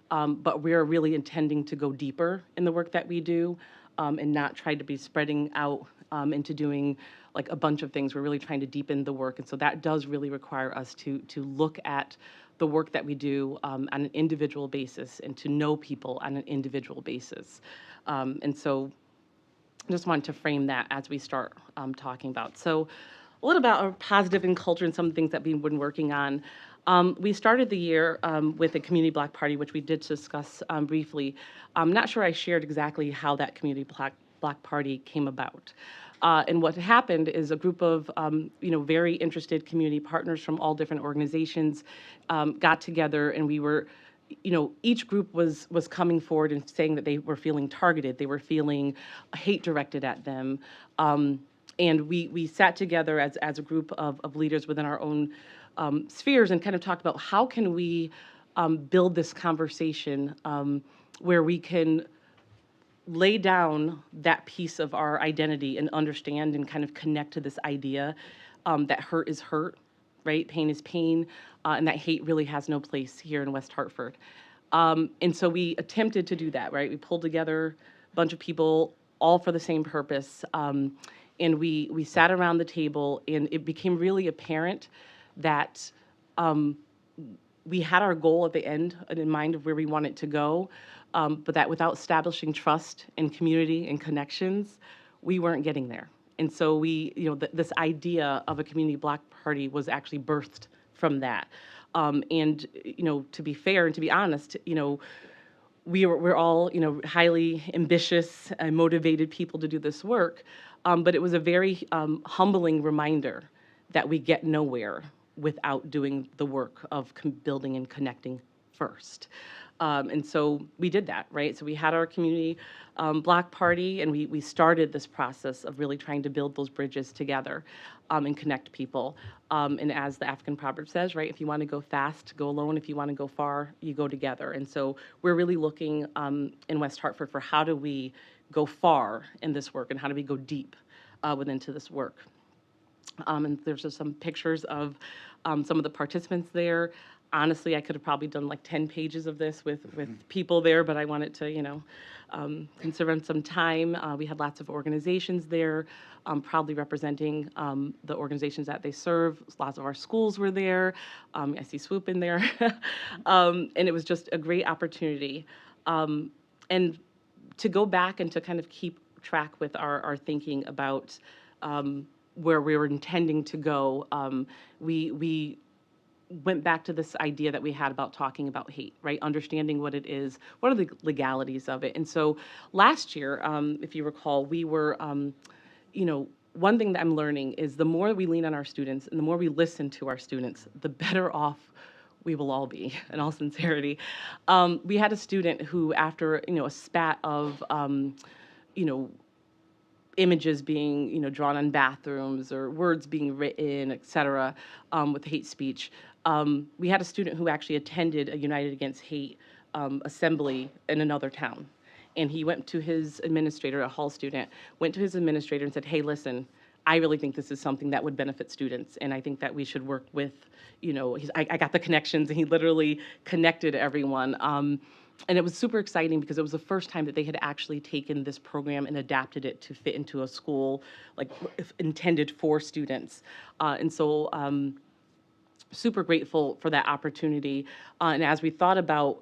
but we're really intending to go deeper in the work that we do and not try to be spreading out into doing like a bunch of things. We're really trying to deepen the work, and so that does really require us to look at the work that we do on an individual basis and to know people on an individual basis. And so I just wanted to frame that as we start talking about. So a little about our positive and culture and some of the things that we've been working on. We started the year with a community block party, which we did discuss briefly. I'm not sure I shared exactly how that community block party came about. And what happened is a group of, very interested community partners from all different organizations got together, and we were, each group was coming forward and saying that they were feeling targeted, they were feeling hate directed at them. And we sat together as a group of leaders within our own spheres and kind of talked about how can we build this conversation where we can lay down that piece of our identity and understand and kind of connect to this idea that hurt is hurt, right? Pain is pain, and that hate really has no place here in West Hartford. And so we attempted to do that, right? We pulled together a bunch of people all for the same purpose. And we sat around the table, and it became really apparent that we had our goal at the end in mind of where we wanted to go, but that without establishing trust and community and connections, we weren't getting there. And so this idea of a community block party was actually birthed from that. And to be fair and to be honest, we're all highly ambitious and motivated people to do this work, but it was a very humbling reminder that we get nowhere without doing the work of building and connecting first. And so we did that, right? So we had our community block party, and we started this process of really trying to build those bridges together and connect people. And as the African proverb says, right, if you want to go fast, go alone. If you want to go far, you go together. And so we're really looking in West Hartford for how do we go far in this work and how do we go deep into this work. And there's just some pictures of some of the participants there. Honestly, I could have probably done like 10 pages of this with people there, but I wanted to, conserve some time. We had lots of organizations there, proudly representing the organizations that they serve. Lots of our schools were there. I see Swoop in there. And it was just a great opportunity. And to go back and to kind of keep track with our thinking about where we were intending to go, we went back to this idea that we had about talking about hate, right? Understanding what it is, what are the legalities of it. And so last year, if you recall, we were, one thing that I'm learning is the more we lean on our students and the more we listen to our students, the better off we will all be, in all sincerity. We had a student who, after, a spat of, images being, drawn on bathrooms or words being written, et cetera, with hate speech. We had a student who actually attended a United Against Hate assembly in another town. And he went to his administrator, a Hall student, went to his administrator and said, hey, listen, I really think this is something that would benefit students. And I think that we should work with, I got the connections, and he literally connected everyone. And it was super exciting because it was the first time that they had actually taken this program and adapted it to fit into a school like intended for students. And so super grateful for that opportunity. And as we thought about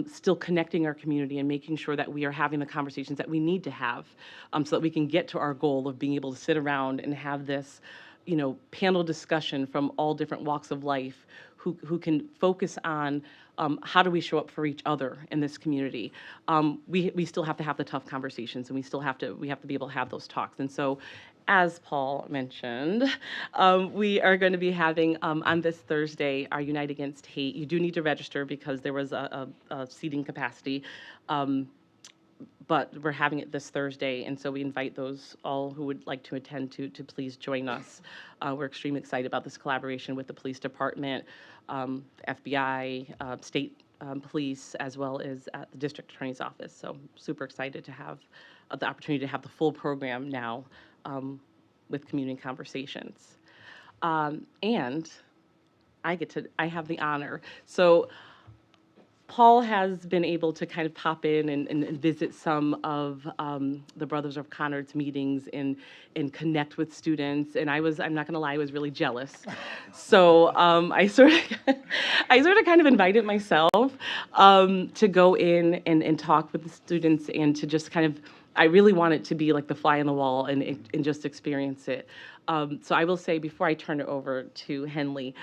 still connecting our community and making sure that we are having the conversations that we need to have so that we can get to our goal of being able to sit around and have this, panel discussion from all different walks of life who can focus on how do we show up for each other in this community. We still have to have the tough conversations, and we have to be able to have those talks. And so, as Paul mentioned, we are going to be having on this Thursday our Unite Against Hate. You do need to register because there was a seating capacity, but we're having it this Thursday, and so we invite those all who would like to attend to please join us. We're extremely excited about this collaboration with the police department, FBI, state police, as well as the district attorney's office. So super excited to have the opportunity to have the full program now with community conversations. And I have the honor. So Paul has been able to kind of pop in and visit some of the Brothers of Conard's meetings and connect with students. And I'm not gonna lie, I was really jealous. So I sort of kind of invited myself to go in and talk with the students and to just kind of, I really want it to be like the fly on the wall and just experience it. So I will say before I turn it over to Henley,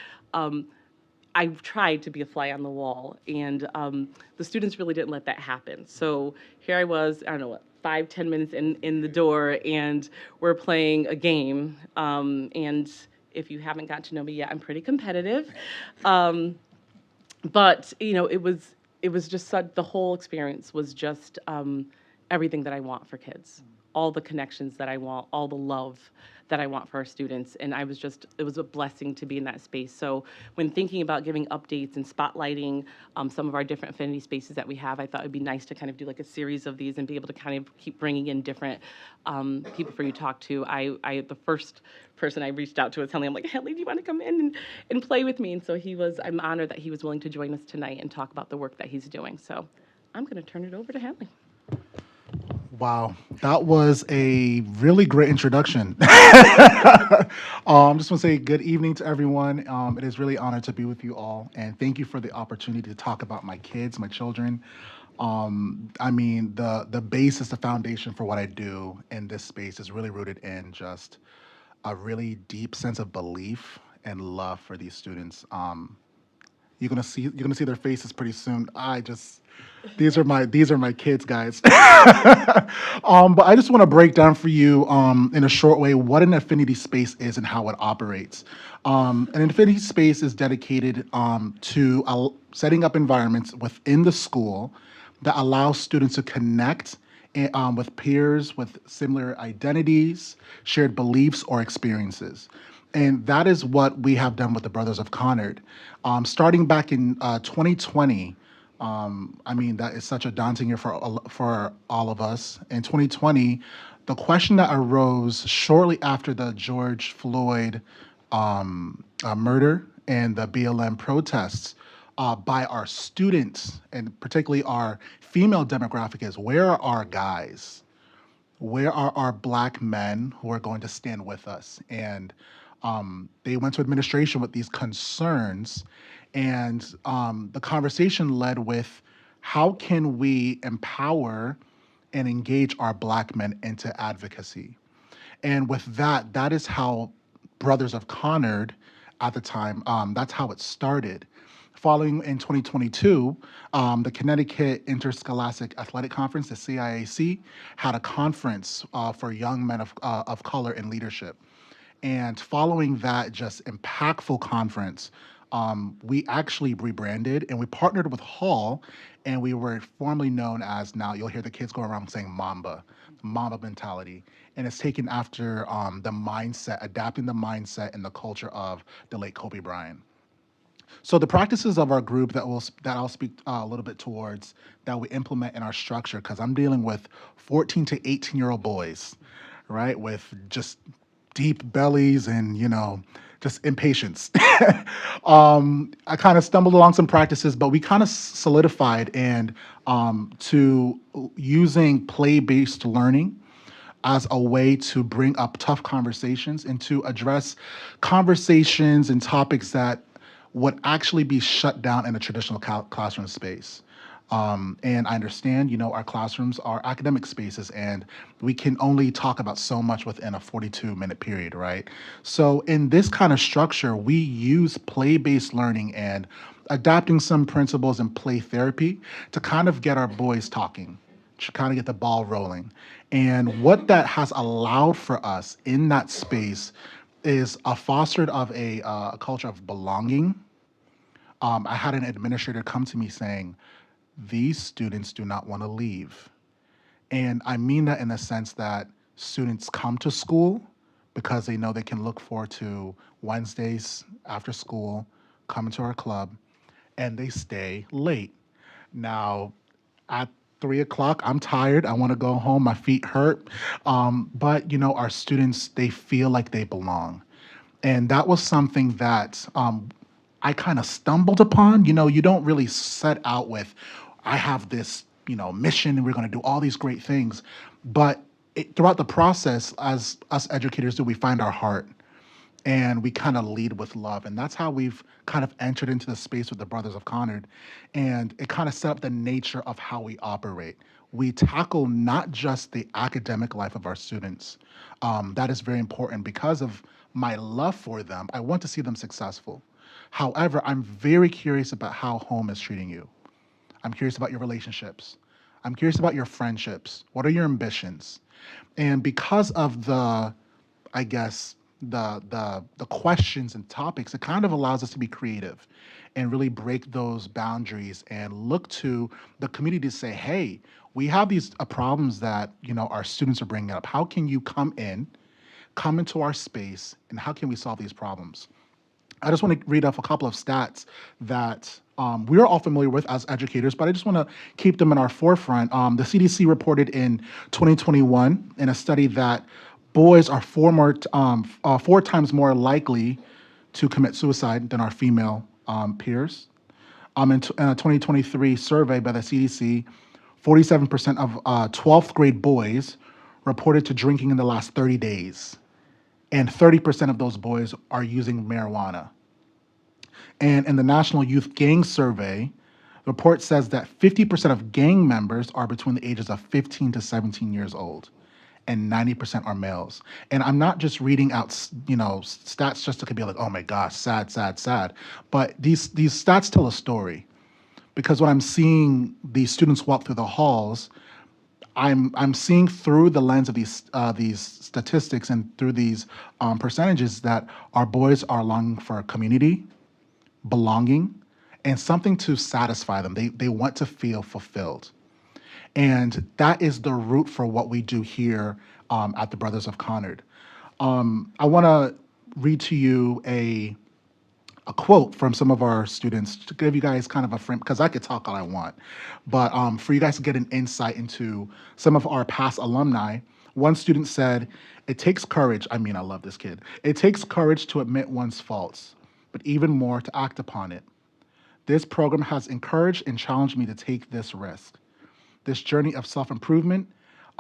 I tried to be a fly on the wall, and the students really didn't let that happen. So here I was, I don't know what, 5-10 minutes in the door, and we're playing a game. And if you haven't got to know me yet, I'm pretty competitive. But it was just the whole experience was just everything that I want for kids, all the connections that I want, all the love that I want for our students, and it was a blessing to be in that space. So when thinking about giving updates and spotlighting some of our different affinity spaces that we have, I thought it'd be nice to kind of do like a series of these and be able to kind of keep bringing in different people for you to talk to. The first person I reached out to was Henley. I'm like, Henley, do you want to come in and play with me? And so I'm honored that he was willing to join us tonight and talk about the work that he's doing. So I'm going to turn it over to Henley. Wow, that was a really great introduction. Just want to say good evening to everyone. It is really an honor to be with you all, and thank you for the opportunity to talk about my kids, my children. I mean, the basis, the foundation for what I do in this space is really rooted in just a really deep sense of belief and love for these students. You're gonna see their faces pretty soon. These are my kids, guys. But I just want to break down for you in a short way what an affinity space is and how it operates. An affinity space is dedicated to setting up environments within the school that allow students to connect with peers with similar identities, shared beliefs, or experiences. And that is what we have done with the Brothers of Conard. Starting back in 2020, I mean, that is such a daunting year for all of us. In 2020, the question that arose shortly after the George Floyd murder and the BLM protests by our students, and particularly our female demographic, is where are our guys? Where are our Black men who are going to stand with us? And they went to administration with these concerns, and the conversation led with how can we empower and engage our Black men into advocacy? And with that, that is how Brothers of Conard at the time, that's how it started. Following in 2022, the Connecticut Interscholastic Athletic Conference, the CIAC, had a conference for young men of color in leadership. And following that just impactful conference, we actually rebranded and we partnered with Hall, and we were formerly known as, now you'll hear the kids go around saying Mamba mentality. And it's taken after the mindset, adapting the mindset and the culture of the late Kobe Bryant. So the practices of our group that I'll speak a little bit towards, that we implement in our structure, because I'm dealing with 14 to 18-year-old boys, right, with just deep bellies and, just impatience. I kind of stumbled along some practices, but we kind of solidified and to using play-based learning as a way to bring up tough conversations and to address conversations and topics that would actually be shut down in a traditional classroom space. And I understand, our classrooms are academic spaces and we can only talk about so much within a 42-minute period, right? So in this kind of structure, we use play-based learning and adapting some principles and play therapy to kind of get our boys talking, to kind of get the ball rolling. And what that has allowed for us in that space is a fostered of a culture of belonging. I had an administrator come to me saying, these students do not want to leave. And I mean that in the sense that students come to school because they know they can look forward to Wednesdays after school, coming to our club, and they stay late. Now, at 3 o'clock, I'm tired. I want to go home. My feet hurt. But, our students, they feel like they belong. And that was something that I kind of stumbled upon. You don't really set out with, I have this, mission and we're going to do all these great things. But throughout the process, as us educators do, we find our heart and we kind of lead with love. And that's how we've kind of entered into the space with the Brothers of Conard. And it kind of set up the nature of how we operate. We tackle not just the academic life of our students. That is very important because of my love for them. I want to see them successful. However, I'm very curious about how home is treating you. I'm curious about your relationships. I'm curious about your friendships. What are your ambitions? And because of the, I guess, the questions and topics, it kind of allows us to be creative and really break those boundaries and look to the community to say, hey, we have these problems that our students are bringing up. How can you come into our space, and how can we solve these problems? I just want to read off a couple of stats that we're all familiar with as educators, but I just want to keep them in our forefront. The CDC reported in 2021 in a study that boys are four times more likely to commit suicide than our female peers. In a 2023 survey by the CDC, 47% of 12th grade boys reported to drinking in the last 30 days. And 30% of those boys are using marijuana. And in the National Youth Gang Survey, the report says that 50% of gang members are between the ages of 15 to 17 years old, and 90% are males. And I'm not just reading out, stats just to be like, oh my gosh, sad, sad, sad. But these stats tell a story, because when I'm seeing these students walk through the halls, I'm seeing through the lens of these statistics and through these percentages that our boys are longing for community, belonging, and something to satisfy them. They want to feel fulfilled. And that is the root for what we do here at the Brothers of Conard. I want to read to you a quote from some of our students to give you guys kind of a frame, because I could talk all I want, but for you guys to get an insight into some of our past alumni. One student said, "It takes courage." I mean, I love this kid. "It takes courage to admit one's faults, but even more to act upon it. This program has encouraged and challenged me to take this risk. This journey of self-improvement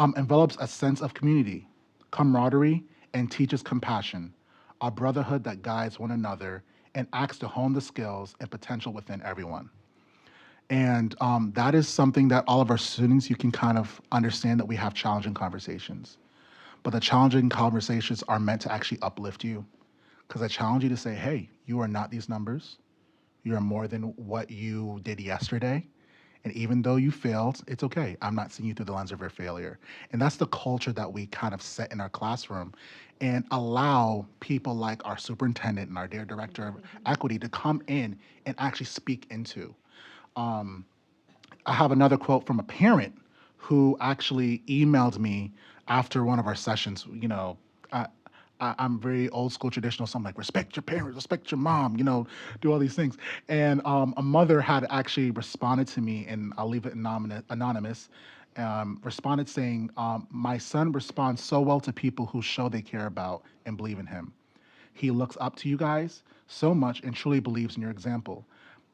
envelops a sense of community, camaraderie, and teaches compassion, a brotherhood that guides one another and acts to hone the skills and potential within everyone." And that is something that all of our students, you can kind of understand that we have challenging conversations. But the challenging conversations are meant to actually uplift you, because I challenge you to say, hey, you are not these numbers. You are more than what you did yesterday. And even though you failed, it's okay. I'm not seeing you through the lens of your failure. And that's the culture that we kind of set in our classroom and allow people like our superintendent and our dear director of equity to come in and actually speak into. I have another quote from a parent who actually emailed me after one of our sessions. I'm very old school traditional, so I'm like, respect your parents, respect your mom, do all these things. And a mother had actually responded to me, and I'll leave it anonymous, responded saying, my son responds so well to people who show they care about and believe in him. He looks up to you guys so much and truly believes in your example.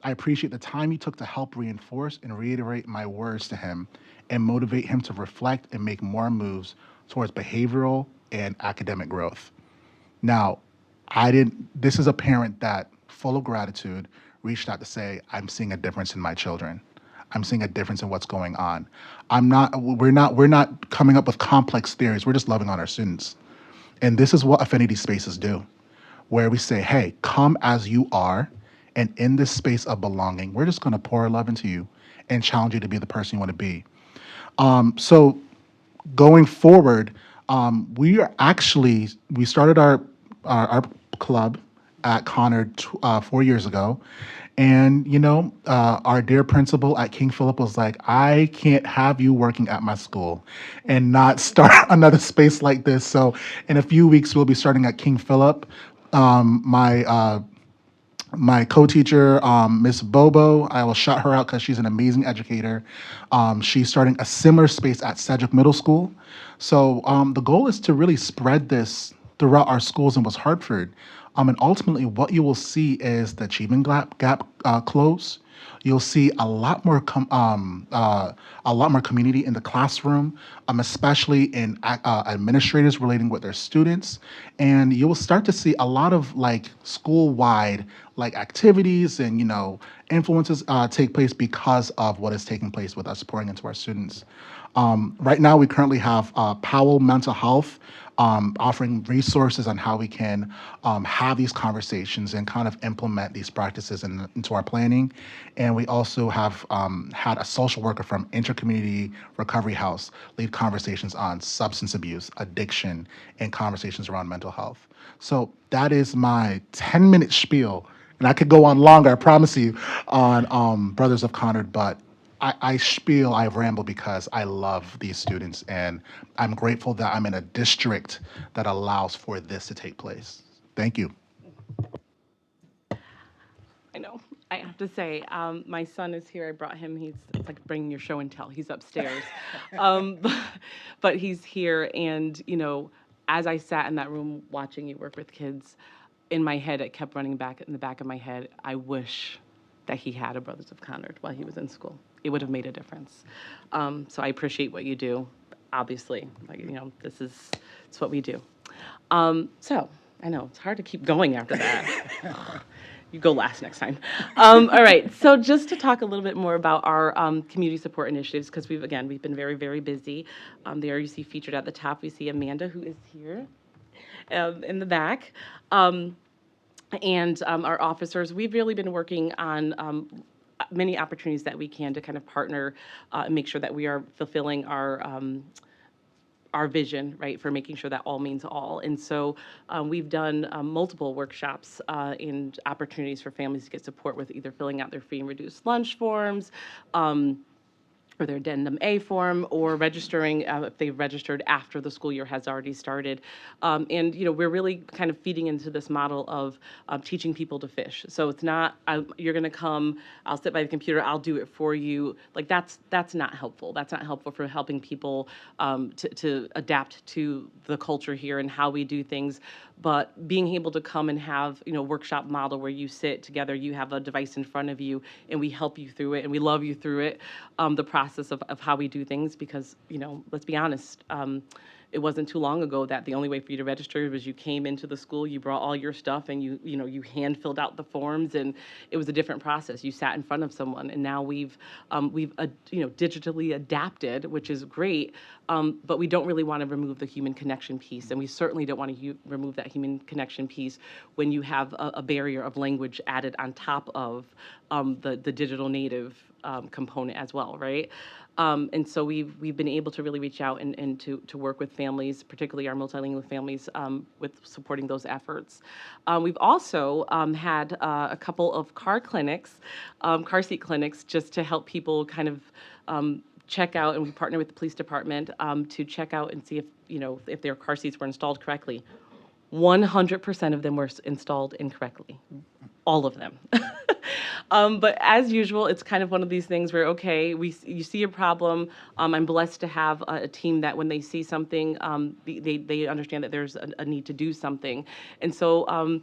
I appreciate the time you took to help reinforce and reiterate my words to him and motivate him to reflect and make more moves towards behavioral and academic growth. Now, this is a parent that, full of gratitude, reached out to say, I'm seeing a difference in my children. I'm seeing a difference in what's going on. We're not coming up with complex theories. We're just loving on our students. And this is what affinity spaces do, where we say, hey, come as you are, and in this space of belonging, we're just gonna pour our love into you and challenge you to be the person you wanna be. So going forward, we started our club at Conard 4 years ago. And, our dear principal at King Philip was like, I can't have you working at my school and not start another space like this. So in a few weeks, we'll be starting at King Philip. My co-teacher, Miss Bobo, I will shout her out because she's an amazing educator. She's starting a similar space at Sedgwick Middle School. So the goal is to really spread this throughout our schools in West Hartford. And ultimately, what you will see is the achievement gap close. You'll see a lot more community in the classroom, especially in administrators relating with their students, and you will start to see a lot of school-wide like activities and influences take place because of what is taking place with us pouring into our students. Right now, we currently have Powell Mental Health offering resources on how we can have these conversations and kind of implement these practices into our planning. And we also have had a social worker from Intercommunity Recovery House lead conversations on substance abuse, addiction, and conversations around mental health. So that is my 10-minute spiel. And I could go on longer, I promise you, on Brothers of Concord, but I ramble because I love these students, and I'm grateful that I'm in a district that allows for this to take place. Thank you. I know. I have to say, my son is here. I brought him. It's like bringing your show and tell. He's upstairs. But he's here. And, as I sat in that room watching you work with kids, in my head, it kept running back in the back of my head. I wish that he had a Brothers of Concord while he was in school. It would have made a difference. So I appreciate what you do. Obviously, it's what we do. So I know it's hard to keep going after that. You go last next time. All right. So just to talk a little bit more about our community support initiatives, because we've been very, very busy. There you see featured at the top, we see Amanda, who is here in the back. And our officers, we've really been working on many opportunities that we can to kind of partner and make sure that we are fulfilling our vision, right, for making sure that all means all. And so we've done multiple workshops and opportunities for families to get support with either filling out their free and reduced lunch forms, or their addendum A form, or registering if they've registered after the school year has already started. And we're really kind of feeding into this model of teaching people to fish. So it's not you're going to come, I'll sit by the computer, I'll do it for you. Like that's not helpful. That's not helpful for helping people to adapt to the culture here and how we do things. But being able to come and have workshop model where you sit together, you have a device in front of you, and we help you through it, and we love you through it. The process of how we do things, because let's be honest, it wasn't too long ago that the only way for you to register was you came into the school, you brought all your stuff, and you hand filled out the forms, and it was a different process. You sat in front of someone, and now we've digitally adapted, which is great, but we don't really want to remove the human connection piece, and we certainly don't want to remove that human connection piece when you have a barrier of language added on top of the digital native component as well, right? And so we've been able to really reach out and to work with families, particularly our multilingual families, with supporting those efforts. We've also had a couple of car seat clinics, just to help people kind of check out, and we partner with the police department to check out and see if their car seats were installed correctly. 100% of them were installed incorrectly, all of them. But as usual, it's kind of one of these things where, okay, you see a problem. I'm blessed to have a team that when they see something, they understand that there's a need to do something. And so,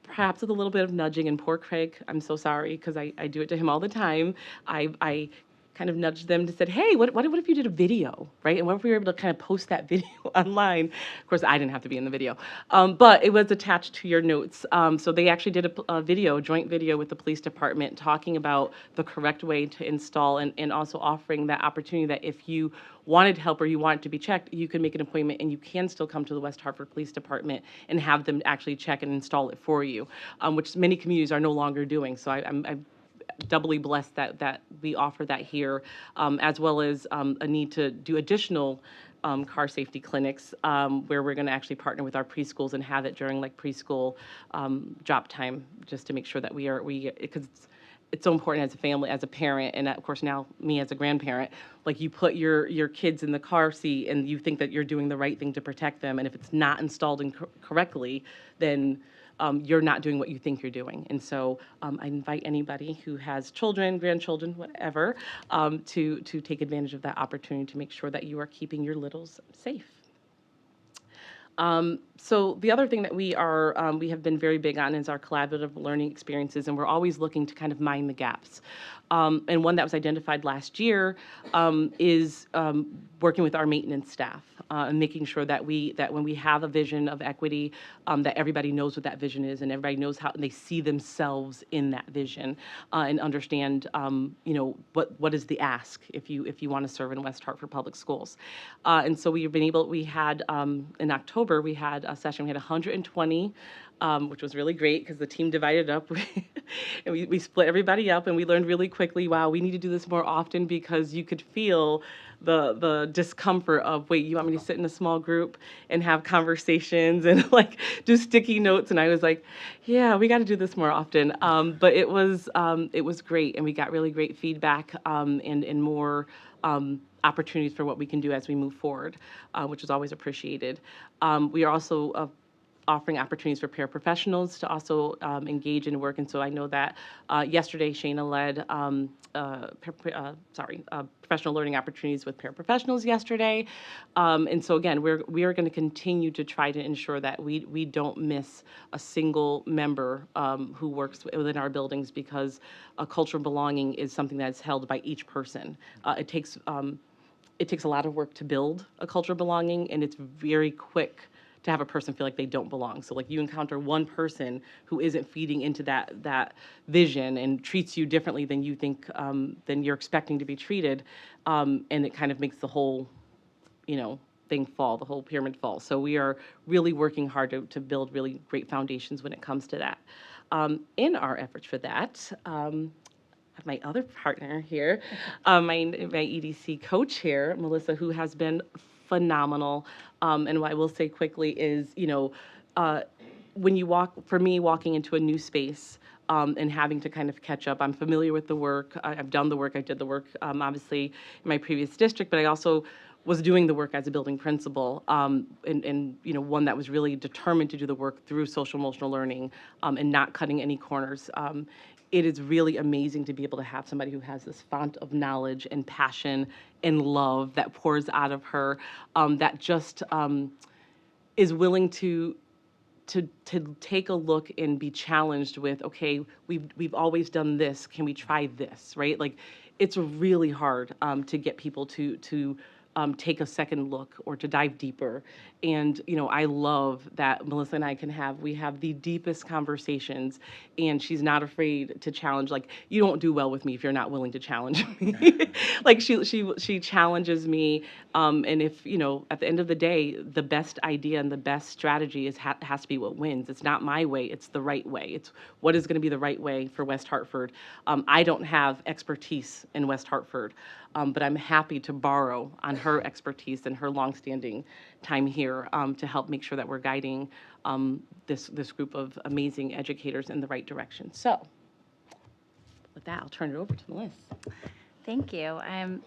perhaps with a little bit of nudging, and poor Craig, I'm so sorry, because I do it to him all the time. I kind of nudged them to said, hey, what if you did a video, right? And what if we were able to kind of post that video online? Of course, I didn't have to be in the video, but it was attached to your notes. So they actually did a joint video with the police department talking about the correct way to install, and also offering that opportunity that if you wanted help or you wanted to be checked, you can make an appointment and you can still come to the West Hartford Police Department and have them actually check and install it for you, which many communities are no longer doing. So I'm doubly blessed that we offer that here, as well as a need to do additional car safety clinics, where we're going to actually partner with our preschools and have it during like preschool drop time, just to make sure that because it's so important as a family, as a parent, and of course now me as a grandparent, like you put your kids in the car seat and you think that you're doing the right thing to protect them, and if it's not installed correctly, then you're not doing what you think you're doing. And so I invite anybody who has children, grandchildren, whatever, to take advantage of that opportunity to make sure that you are keeping your littles safe. So the other thing that we have been very big on is our collaborative learning experiences, and we're always looking to kind of mind the gaps. And one that was identified last year is working with our maintenance staff and making sure that when we have a vision of equity, that everybody knows what that vision is, and everybody knows how, and they see themselves in that vision, and understand, what is the ask if you want to serve in West Hartford Public Schools. And so we had in October, we had a session, we had 120, which was really great because the team divided up and we split everybody up, and we learned really quickly, wow, we need to do this more often, because you could feel the discomfort of, wait, you want me to sit in a small group and have conversations and like do sticky notes? And I was like, yeah, we got to do this more often. But it was great, and we got really great feedback and more opportunities for what we can do as we move forward, which is always appreciated. We are also offering opportunities for paraprofessionals to also engage in work. And so I know that yesterday Shayna led professional learning opportunities with paraprofessionals yesterday. And so again, we are going to continue to try to ensure that we don't miss a single member who works within our buildings, because a culture of belonging is something that's held by each person. It takes a lot of work to build a culture of belonging, and it's very quick to have a person feel like they don't belong. So like you encounter one person who isn't feeding into that vision and treats you differently than you think, than you're expecting to be treated, and it kind of makes the whole, thing fall, the whole pyramid fall. So we are really working hard to build really great foundations when it comes to that. In our efforts for that, my other partner here, my EDC co-chair, Melissa, who has been phenomenal. And what I will say quickly is, when you walking into a new space and having to kind of catch up, I'm familiar with the work. I've done the work. I did the work, obviously, in my previous district, but I also was doing the work as a building principal, and one that was really determined to do the work through social emotional learning, and not cutting any corners. It is really amazing to be able to have somebody who has this font of knowledge and passion and love that pours out of her, that just is willing to take a look and be challenged with, okay, we've always done this, can we try this, right? Like, it's really hard to get people to take a second look or to dive deeper. And, I love that Melissa and I we have the deepest conversations, and she's not afraid to challenge. Like, you don't do well with me if you're not willing to challenge me. Like, she challenges me. And if, at the end of the day, the best idea and the best strategy has to be what wins. It's not my way, it's the right way. It's what is going to be the right way for West Hartford. I don't have expertise in West Hartford, but I'm happy to borrow on her expertise and her longstanding time here to help make sure that we're guiding this group of amazing educators in the right direction. So with that, I'll turn it over to Melissa. Thank you. I'm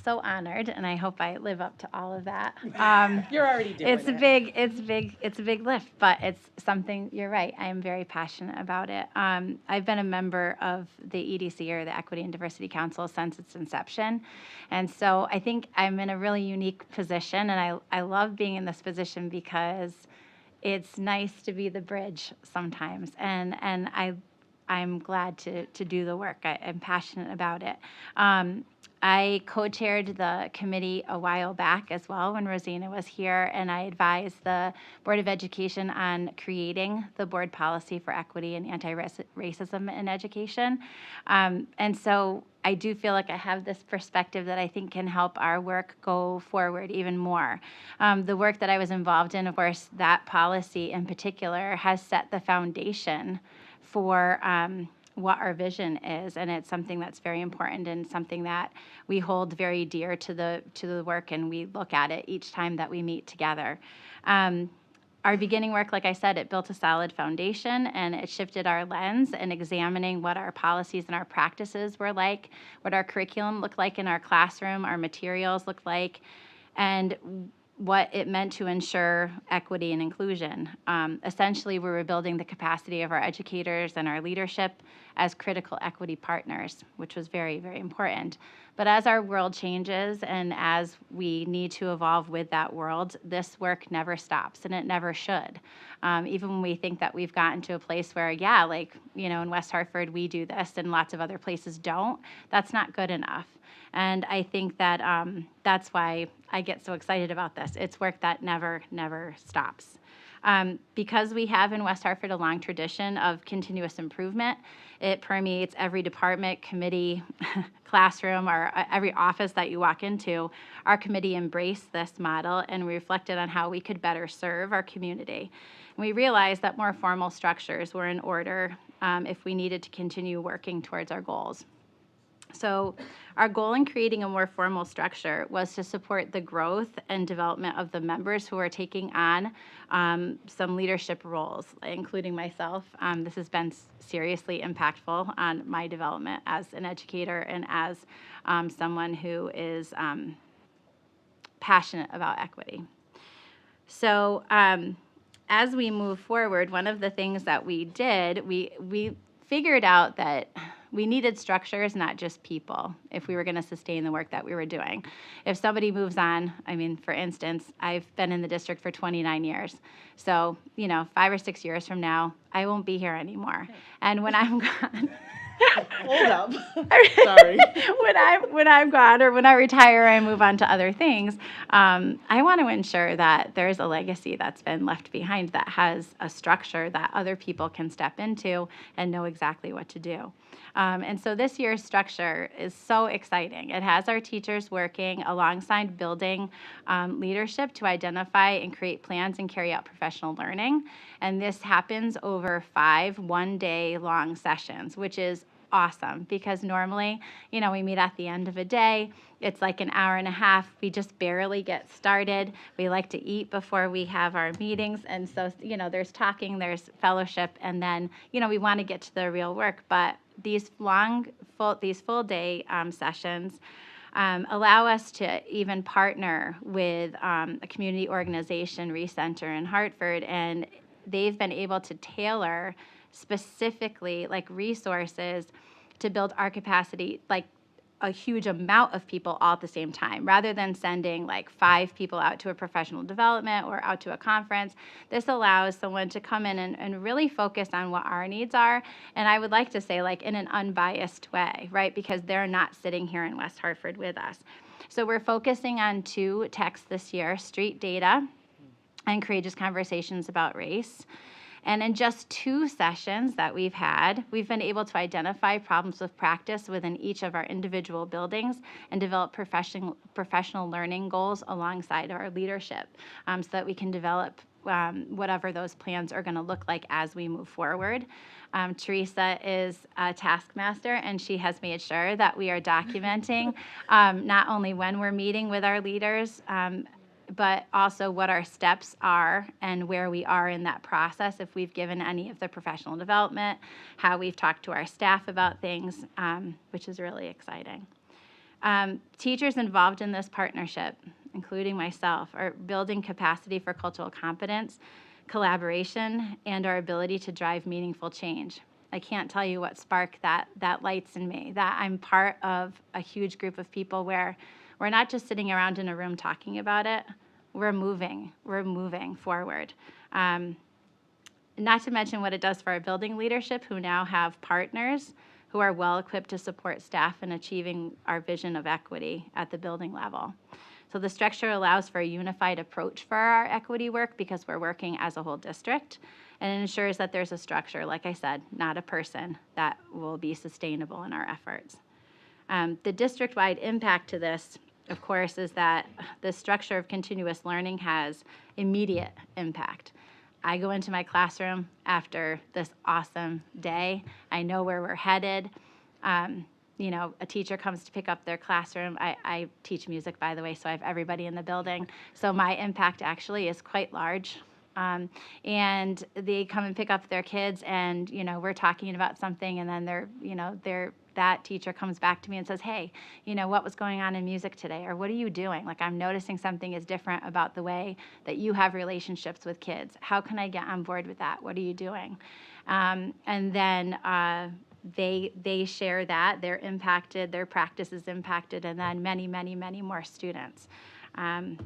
so honored, and I hope I live up to all of that. You're already doing it. It's a big lift, but it's something, you're right, I am very passionate about it. I've been a member of the EDC, or the Equity and Diversity Council, since its inception. And so I think I'm in a really unique position, and I love being in this position because it's nice to be the bridge sometimes. And I'm glad to do the work. I'm passionate about it. I co-chaired the committee a while back as well when Rosina was here, and I advised the Board of Education on creating the board policy for equity and anti-racism in education. And so I do feel like I have this perspective that I think can help our work go forward even more. The work that I was involved in, of course, that policy in particular has set the foundation for what our vision is, and it's something that's very important and something that we hold very dear to the work, and we look at it each time that we meet together. Our beginning work, like I said, it built a solid foundation, and it shifted our lens in examining what our policies and our practices were like, what our curriculum looked like in our classroom, our materials looked like, and what it meant to ensure equity and inclusion. Essentially, we were building the capacity of our educators and our leadership as critical equity partners, which was very, very important. But as our world changes and as we need to evolve with that world, this work never stops, and it never should. Even when we think that we've gotten to a place where, yeah, like, you know, in West Hartford we do this and lots of other places don't, that's not good enough. And I think that that's why I get so excited about this. It's work that never, never stops. Because we have in West Hartford a long tradition of continuous improvement, it permeates every department, committee, classroom, or every office that you walk into. Our committee embraced this model, and we reflected on how we could better serve our community. And we realized that more formal structures were in order if we needed to continue working towards our goals. So our goal in creating a more formal structure was to support the growth and development of the members who are taking on some leadership roles, including myself. This has been seriously impactful on my development as an educator and as someone who is passionate about equity. So as we move forward, one of the things that we did, we figured out that we needed structures, not just people, if we were going to sustain the work that we were doing. If somebody moves on, I mean, for instance, I've been in the district for 29 years. So, you know, 5 or 6 years from now, I won't be here anymore. And when I'm gone, Hold up. Sorry. when I'm gone or when I retire and move on to other things, I want to ensure that there's a legacy that's been left behind that has a structure that other people can step into and know exactly what to do. And so this year's structure is so exciting. It has our teachers working alongside building leadership to identify and create plans and carry out professional learning. And this happens over 5 one-day long sessions, which is awesome because normally, you know, we meet at the end of a day. It's like an hour and a half. We just barely get started. We like to eat before we have our meetings. And so, you know, there's talking, there's fellowship, and then, you know, we want to get to the real work. But these full day sessions allow us to even partner with a community organization, Recenter in Hartford, and they've been able to tailor specifically like resources to build our capacity, like a huge amount of people all at the same time, rather than sending like 5 people out to a professional development or out to a conference. This allows someone to come in and really focus on what our needs are. And I would like to say like in an unbiased way, right? Because they're not sitting here in West Hartford with us. So we're focusing on 2 texts this year, Street Data and Courageous Conversations About Race. And in just 2 sessions that we've had, we've been able to identify problems with practice within each of our individual buildings and develop professional learning goals alongside our leadership so that we can develop whatever those plans are going to look like as we move forward. Teresa is a taskmaster, and she has made sure that we are documenting not only when we're meeting with our leaders, but also what our steps are and where we are in that process, if we've given any of the professional development, how we've talked to our staff about things, which is really exciting. Teachers involved in this partnership, including myself, are building capacity for cultural competence, collaboration, and our ability to drive meaningful change. I can't tell you what spark that lights in me, that I'm part of a huge group of people where we're not just sitting around in a room talking about it, we're moving forward. Not to mention what it does for our building leadership, who now have partners who are well equipped to support staff in achieving our vision of equity at the building level. So the structure allows for a unified approach for our equity work because we're working as a whole district, and it ensures that there's a structure, like I said, not a person, that will be sustainable in our efforts. The district-wide impact to this, of course, is that the structure of continuous learning has immediate impact. I go into my classroom after this awesome day. I know where we're headed. You know, a teacher comes to pick up their classroom. I teach music, by the way, so I have everybody in the building. So my impact actually is quite large. And they come and pick up their kids, and, you know, we're talking about something, and then that teacher comes back to me and says, hey, you know, what was going on in music today? Or what are you doing? Like, I'm noticing something is different about the way that you have relationships with kids. How can I get on board with that? What are you doing? And then they share that, they're impacted, their practice is impacted, and then many, many, many more students. And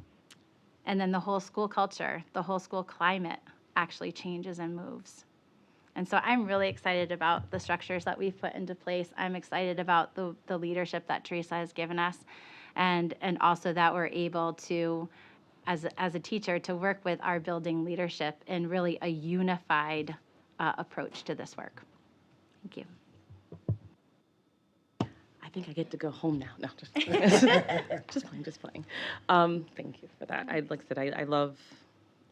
then the whole school culture, the whole school climate actually changes and moves. And so I'm really excited about the structures that we've put into place. I'm excited about the leadership that Teresa has given us, and also that we're able to, as a teacher, to work with our building leadership in really a unified approach to this work. Thank you. I think I get to go home now. No, just just playing. Thank you for that. Like I said,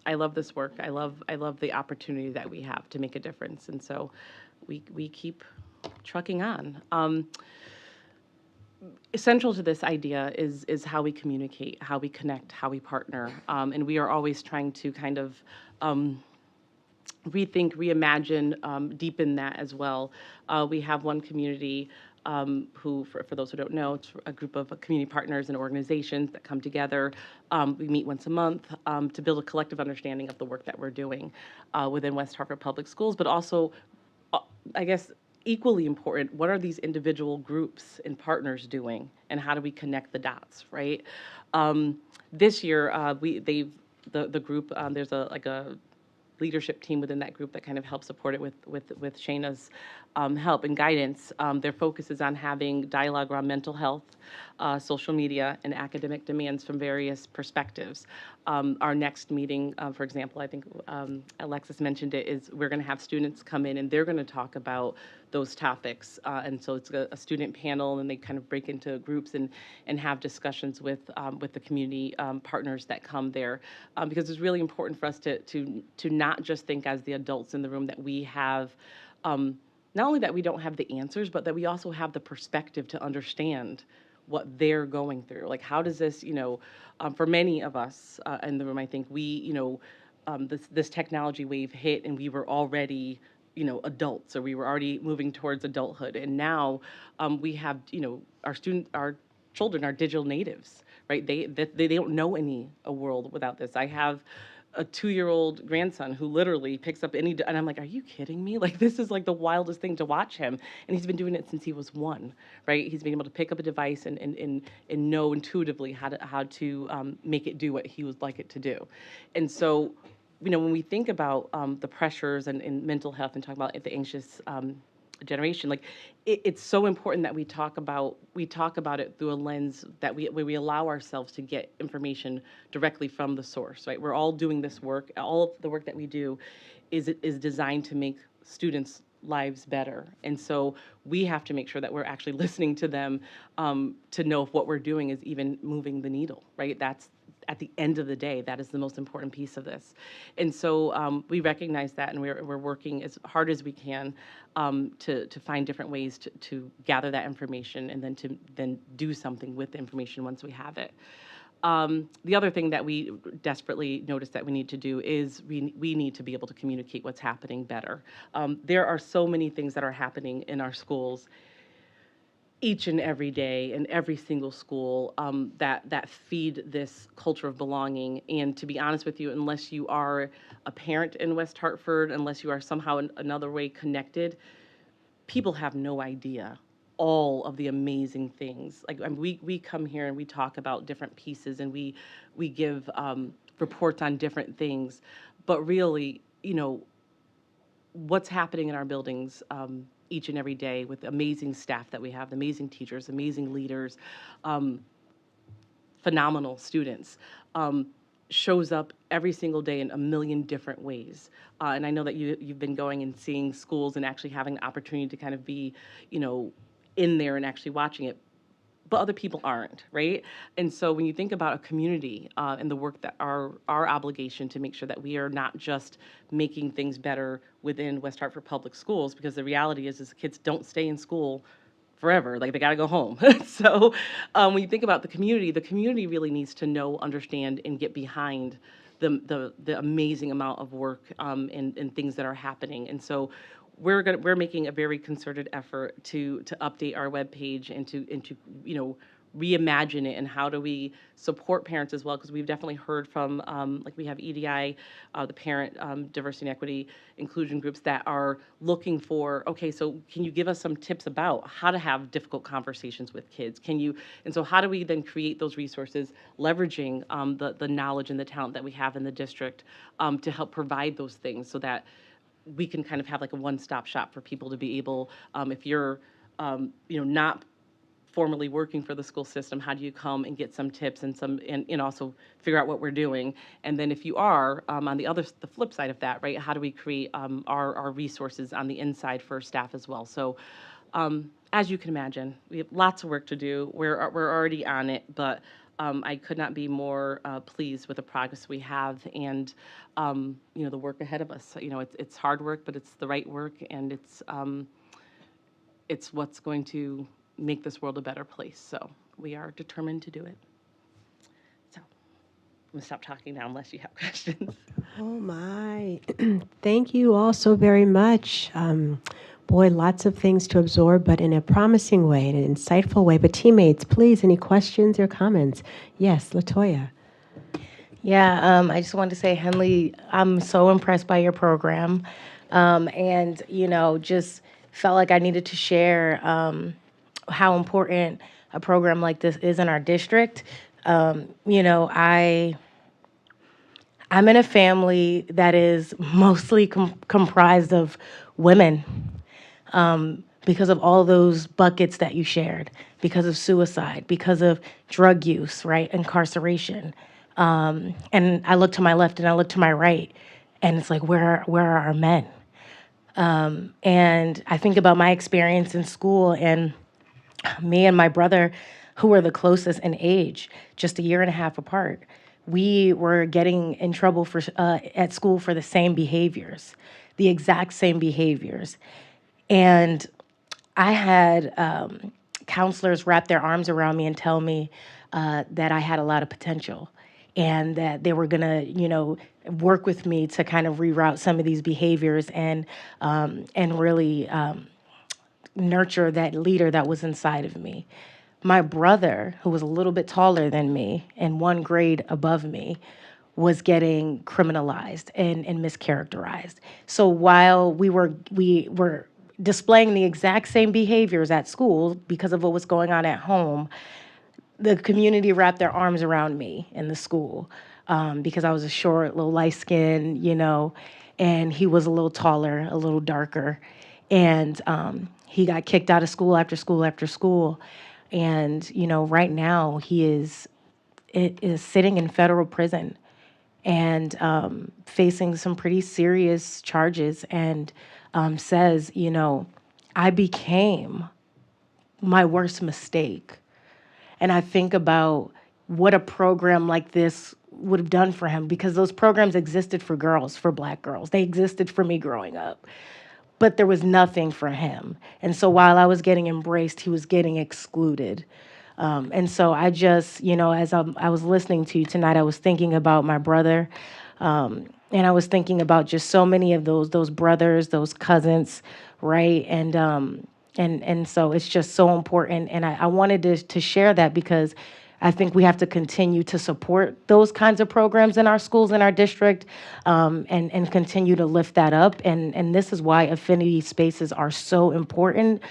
I love this work. I love the opportunity that we have to make a difference, and so we keep trucking on. Essential to this idea is how we communicate, how we connect, how we partner, and we are always trying to kind of rethink, reimagine, deepen that as well. We have one community who, for those who don't know, it's a group of community partners and organizations that come together. We meet once a month to build a collective understanding of the work that we're doing within West Hartford Public Schools, but also, I guess, equally important, what are these individual groups and partners doing, and how do we connect the dots, right? This year, the group, there's a leadership team within that group that kind of helps support it with Shayna's help and guidance. Their focus is on having dialogue around mental health, social media, and academic demands from various perspectives. Our next meeting, for example, I think Alexis mentioned it, is we're going to have students come in and they're going to talk about those topics. And so it's a student panel, and they kind of break into groups and have discussions with the community partners that come there, because it's really important for us to not just think as the adults in the room that we have, not only that we don't have the answers, but that we also have the perspective to understand what they're going through. Like, how does this, for many of us in the room, I think we, this technology wave hit, and we were already, adults, or we were already moving towards adulthood. And now we have, our children are digital natives, right? They don't know a world without this. I have a 2-year-old grandson who literally picks up and I'm like, are you kidding me? Like, this is like the wildest thing to watch him. And he's been doing it since he was 1, right? He's been able to pick up a device and know intuitively how to make it do what he would like it to do. And so, when we think about the pressures and mental health and talk about the anxious generation, like it's so important that we talk about it through a lens that where we allow ourselves to get information directly from the source, right? We're all doing this work. All of the work that we do is designed to make students' lives better, and so we have to make sure that we're actually listening to them to know if what we're doing is even moving the needle, right? That's at the end of the day, that is the most important piece of this. And so we recognize that, and we're working as hard as we can to find different ways to gather that information and then to do something with the information once we have it. The other thing that we desperately notice that we need to do is we need to be able to communicate what's happening better. There are so many things that are happening in our schools each and every day in every single school that feed this culture of belonging. And to be honest with you, unless you are a parent in West Hartford, unless you are somehow in another way connected, people have no idea all of the amazing things. Like, we come here and we talk about different pieces, and we give reports on different things, but really, what's happening in our buildings each and every day with the amazing staff that we have, the amazing teachers, amazing leaders, phenomenal students, shows up every single day in a million different ways. And I know that you've been going and seeing schools and actually having the opportunity to kind of be, in there and actually watching it, but other people aren't, right? And so when you think about a community and the work that our obligation to make sure that we are not just making things better within West Hartford Public Schools, because the reality is kids don't stay in school forever, like they gotta go home. So when you think about the community really needs to know, understand, and get behind the amazing amount of work and things that are happening. And so we're making a very concerted effort to update our webpage and to reimagine it, and how do we support parents as well? Because we've definitely heard from, like we have EDI, the Parent Diversity and Equity Inclusion groups that are looking for, okay, so can you give us some tips about how to have difficult conversations with kids? And so how do we then create those resources, leveraging the knowledge and the talent that we have in the district to help provide those things so that we can kind of have like a one-stop shop for people to be able, if you're, not formally working for the school system, how do you come and get some tips and also figure out what we're doing? And then if you are, on the flip side of that, right, how do we create our resources on the inside for staff as well? So as you can imagine, we have lots of work to do. We're already on it, but I could not be more pleased with the progress we have and, the work ahead of us. It's hard work, but it's the right work, and it's what's going to make this world a better place. So we are determined to do it. So I'm going to stop talking now unless you have questions. Oh, my. Thank you all so very much. Boy, lots of things to absorb, but in a promising way, in an insightful way. But teammates, please, any questions or comments? Yes, LaToya. Yeah, I just wanted to say, Henley, I'm so impressed by your program. And, just felt like I needed to share how important a program like this is in our district. I'm in a family that is mostly comprised of women because of all those buckets that you shared, because of suicide, because of drug use, right, incarceration. And I look to my left and I look to my right, and it's like, where are our men? And I think about my experience in school, and me and my brother, who were the closest in age, just a year and a half apart, we were getting in trouble at school for the same behaviors, the exact same behaviors. And I had counselors wrap their arms around me and tell me that I had a lot of potential, and that they were gonna, work with me to kind of reroute some of these behaviors and really nurture that leader that was inside of me. My brother, who was a little bit taller than me and one grade above me, was getting criminalized and mischaracterized. So while we were displaying the exact same behaviors at school because of what was going on at home, the community wrapped their arms around me in the school because I was a short, little light skin, and he was a little taller, a little darker. And he got kicked out of school after school after school. And, right now he is sitting in federal prison and facing some pretty serious charges, and says, I became my worst mistake. And I think about what a program like this would have done for him, because those programs existed for girls, for Black girls. They existed for me growing up. But there was nothing for him. And so while I was getting embraced, he was getting excluded. And so I just, as I was listening to you tonight, I was thinking about my brother. And I was thinking about just so many of those brothers, those cousins, right? And so it's just so important. And I wanted to share that because I think we have to continue to support those kinds of programs in our schools, in our district, and continue to lift that up. And this is why affinity spaces are so important,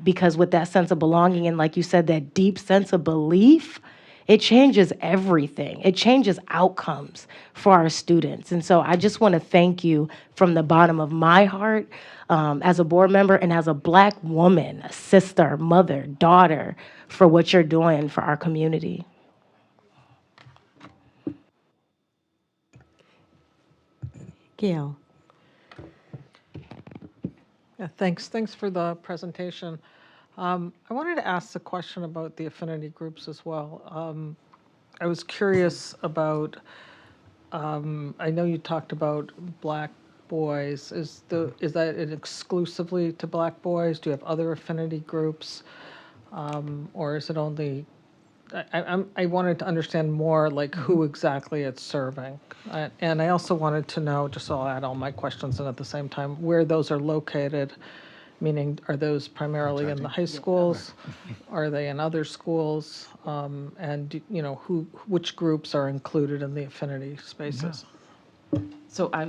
because with that sense of belonging and, like you said, that deep sense of belief, it changes everything. It changes outcomes for our students. And so I just want to thank you from the bottom of my heart as a board member and as a Black woman, a sister, mother, daughter, for what you're doing for our community. Gail. Yeah, thanks for the presentation. I wanted to ask a question about the affinity groups as well. I was curious about, I know you talked about Black boys. Is that exclusively to Black boys? Do you have other affinity groups? Or is it only, I wanted to understand more like who exactly it's serving. And I also wanted to know, just so I'll add all my questions in at the same time, where those are located Meaning, are those primarily in the high schools? Are they in other schools? And, you know, which groups are included in the affinity spaces? So I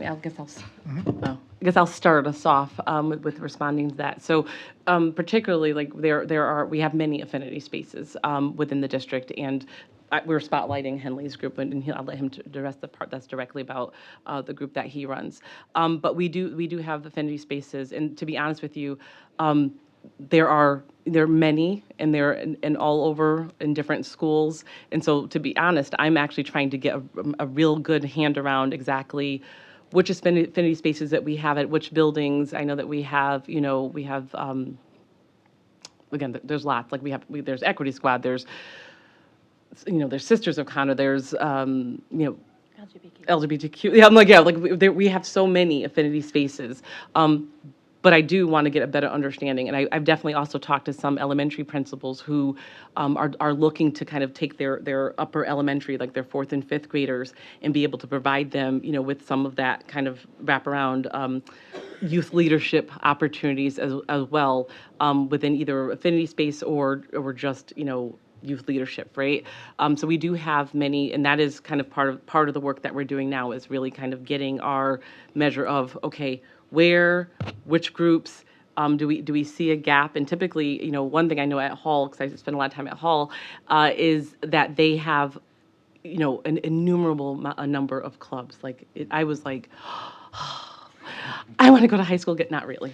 guess I'll start us off with responding to that. So particularly, like we have many affinity spaces within the district, and we're spotlighting Henley's group, and I'll let him address the part that's directly about the group that he runs. But we do have affinity spaces, and to be honest with you, there are many, and they're in all over in different schools. And so, to be honest, I'm actually trying to get a real good hand around exactly which affinity spaces that we have at which buildings. I know that we have, again, there's lots. Like there's Equity Squad. There's Sisters of Connor. There's LGBTQ. Yeah, I'm like, yeah, we have so many affinity spaces. But I do want to get a better understanding, and I've definitely also talked to some elementary principals who are looking to kind of take their upper elementary, like their 4th and 5th graders, and be able to provide them, with some of that kind of wraparound youth leadership opportunities as well within either affinity space or just youth leadership, right? So we do have many, and that is kind of part of the work that we're doing now, is really kind of getting our measure of, okay, which groups do we see a gap? And typically, one thing I know at Hall, because I spend a lot of time at Hall, is that they have, an innumerable number of clubs. I was like, I want to go to high school. Not really.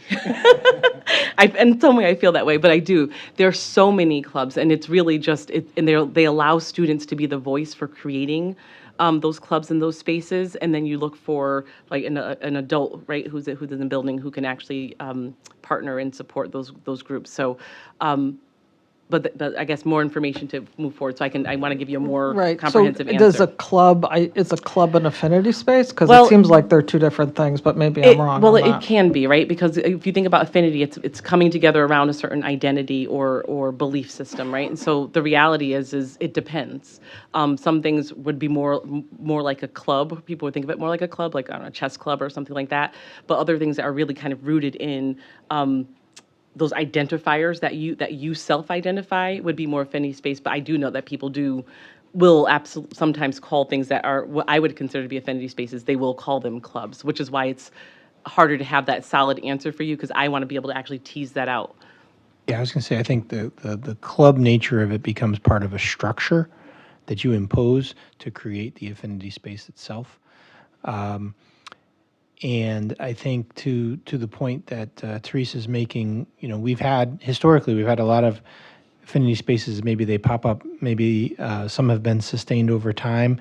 In some way, I feel that way, but I do. There are so many clubs, and it's really just, and they allow students to be the voice for creating those clubs in those spaces, and then you look for like an adult, right, who's in the building who can actually partner and support those groups. So, but I guess more information to move forward. So I want to give you a more comprehensive answer. Does is a club an affinity space? Because it seems like they're two different things, but maybe I'm wrong. Well, it can be, right? Because if you think about affinity, it's coming together around a certain identity or belief system, right? And so the reality is it depends. Some things would be more like a club. People would think of it more like a club, like a chess club or something like that. But other things that are really kind of rooted in those identifiers that you self-identify would be more affinity space. But I do know that people will absolutely sometimes call things that are what I would consider to be affinity spaces, they will call them clubs, which is why it's harder to have that solid answer for you, because I want to be able to actually tease that out. Yeah, I was going to say, I think the club nature of it becomes part of a structure that you impose to create the affinity space itself. And I think to the point that Teresa's making, historically we've had a lot of affinity spaces. Maybe they pop up, maybe some have been sustained over time.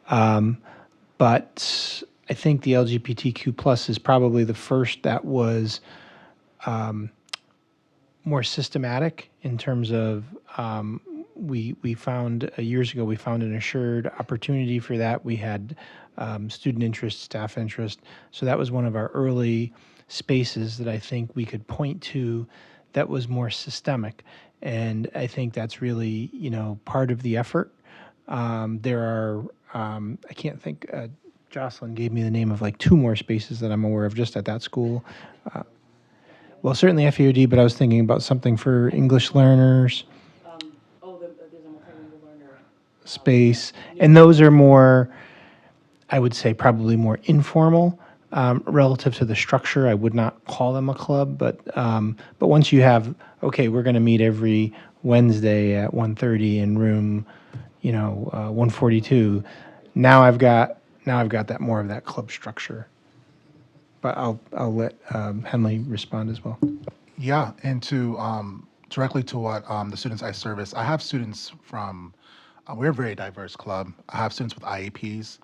But I think the LGBTQ plus is probably the first that was more systematic in terms of we found years ago, we found an assured opportunity for that. We had student interest, staff interest. So that was one of our early spaces that I think we could point to that was more systemic. And I think that's really, part of the effort. There are, I can't think, Jocelyn gave me the name of like 2 more spaces that I'm aware of just at that school. Well, certainly FEOD, but I was thinking about something for English learners. There's a multilingual learner space. And those are more, I would say, probably more informal relative to the structure. I would not call them a club, but once you have, okay, we're going to meet every Wednesday at 1:30 in room, 142. Now I've got that more of that club structure. But I'll let Henley respond as well. Yeah, and to directly to what the students I service, I have students from, we're a very diverse club. I have students with IEPs.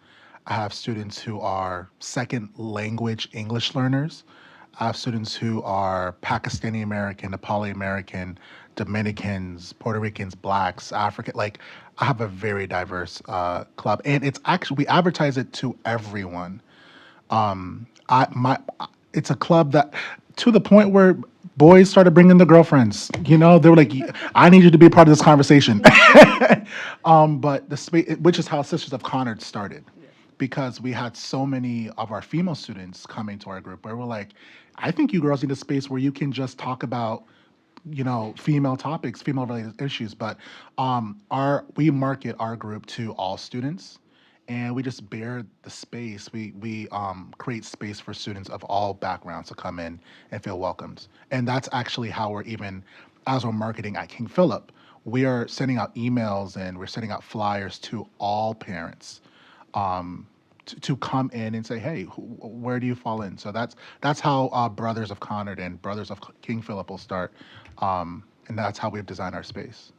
I have students who are second language English learners. I have students who are Pakistani American, Nepali American, Dominicans, Puerto Ricans, Blacks, African. Like, I have a very diverse club, and it's actually, we advertise it to everyone. It's a club that, to the point where boys started bringing their girlfriends. They were like, "I need you to be a part of this conversation." But the space, which is how Sisters of Connor started, because we had so many of our female students coming to our group where we're like, I think you girls need a space where you can just talk about, female topics, female related issues. But we market our group to all students, and we just bear the space. We create space for students of all backgrounds to come in and feel welcomed. And that's actually how we're even, as we're marketing at King Philip, we are sending out emails and we're sending out flyers to all parents. To come in and say, hey, where do you fall in? So that's how Brothers of Conard and Brothers of King Philip will start, and that's how we've designed our space.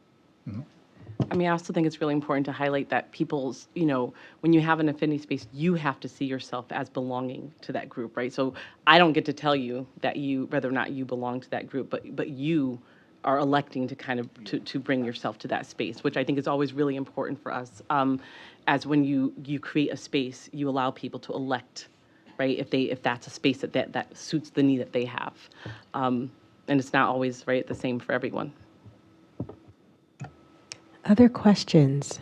I mean, I also think it's really important to highlight that people's, when you have an affinity space, you have to see yourself as belonging to that group, right? So I don't get to tell you that whether or not you belong to that group, but you are electing to kind of to bring yourself to that space, which I think is always really important for us. As when you create a space, you allow people to elect, right? If that's a space that suits the need that they have, and it's not always right the same for everyone. Other questions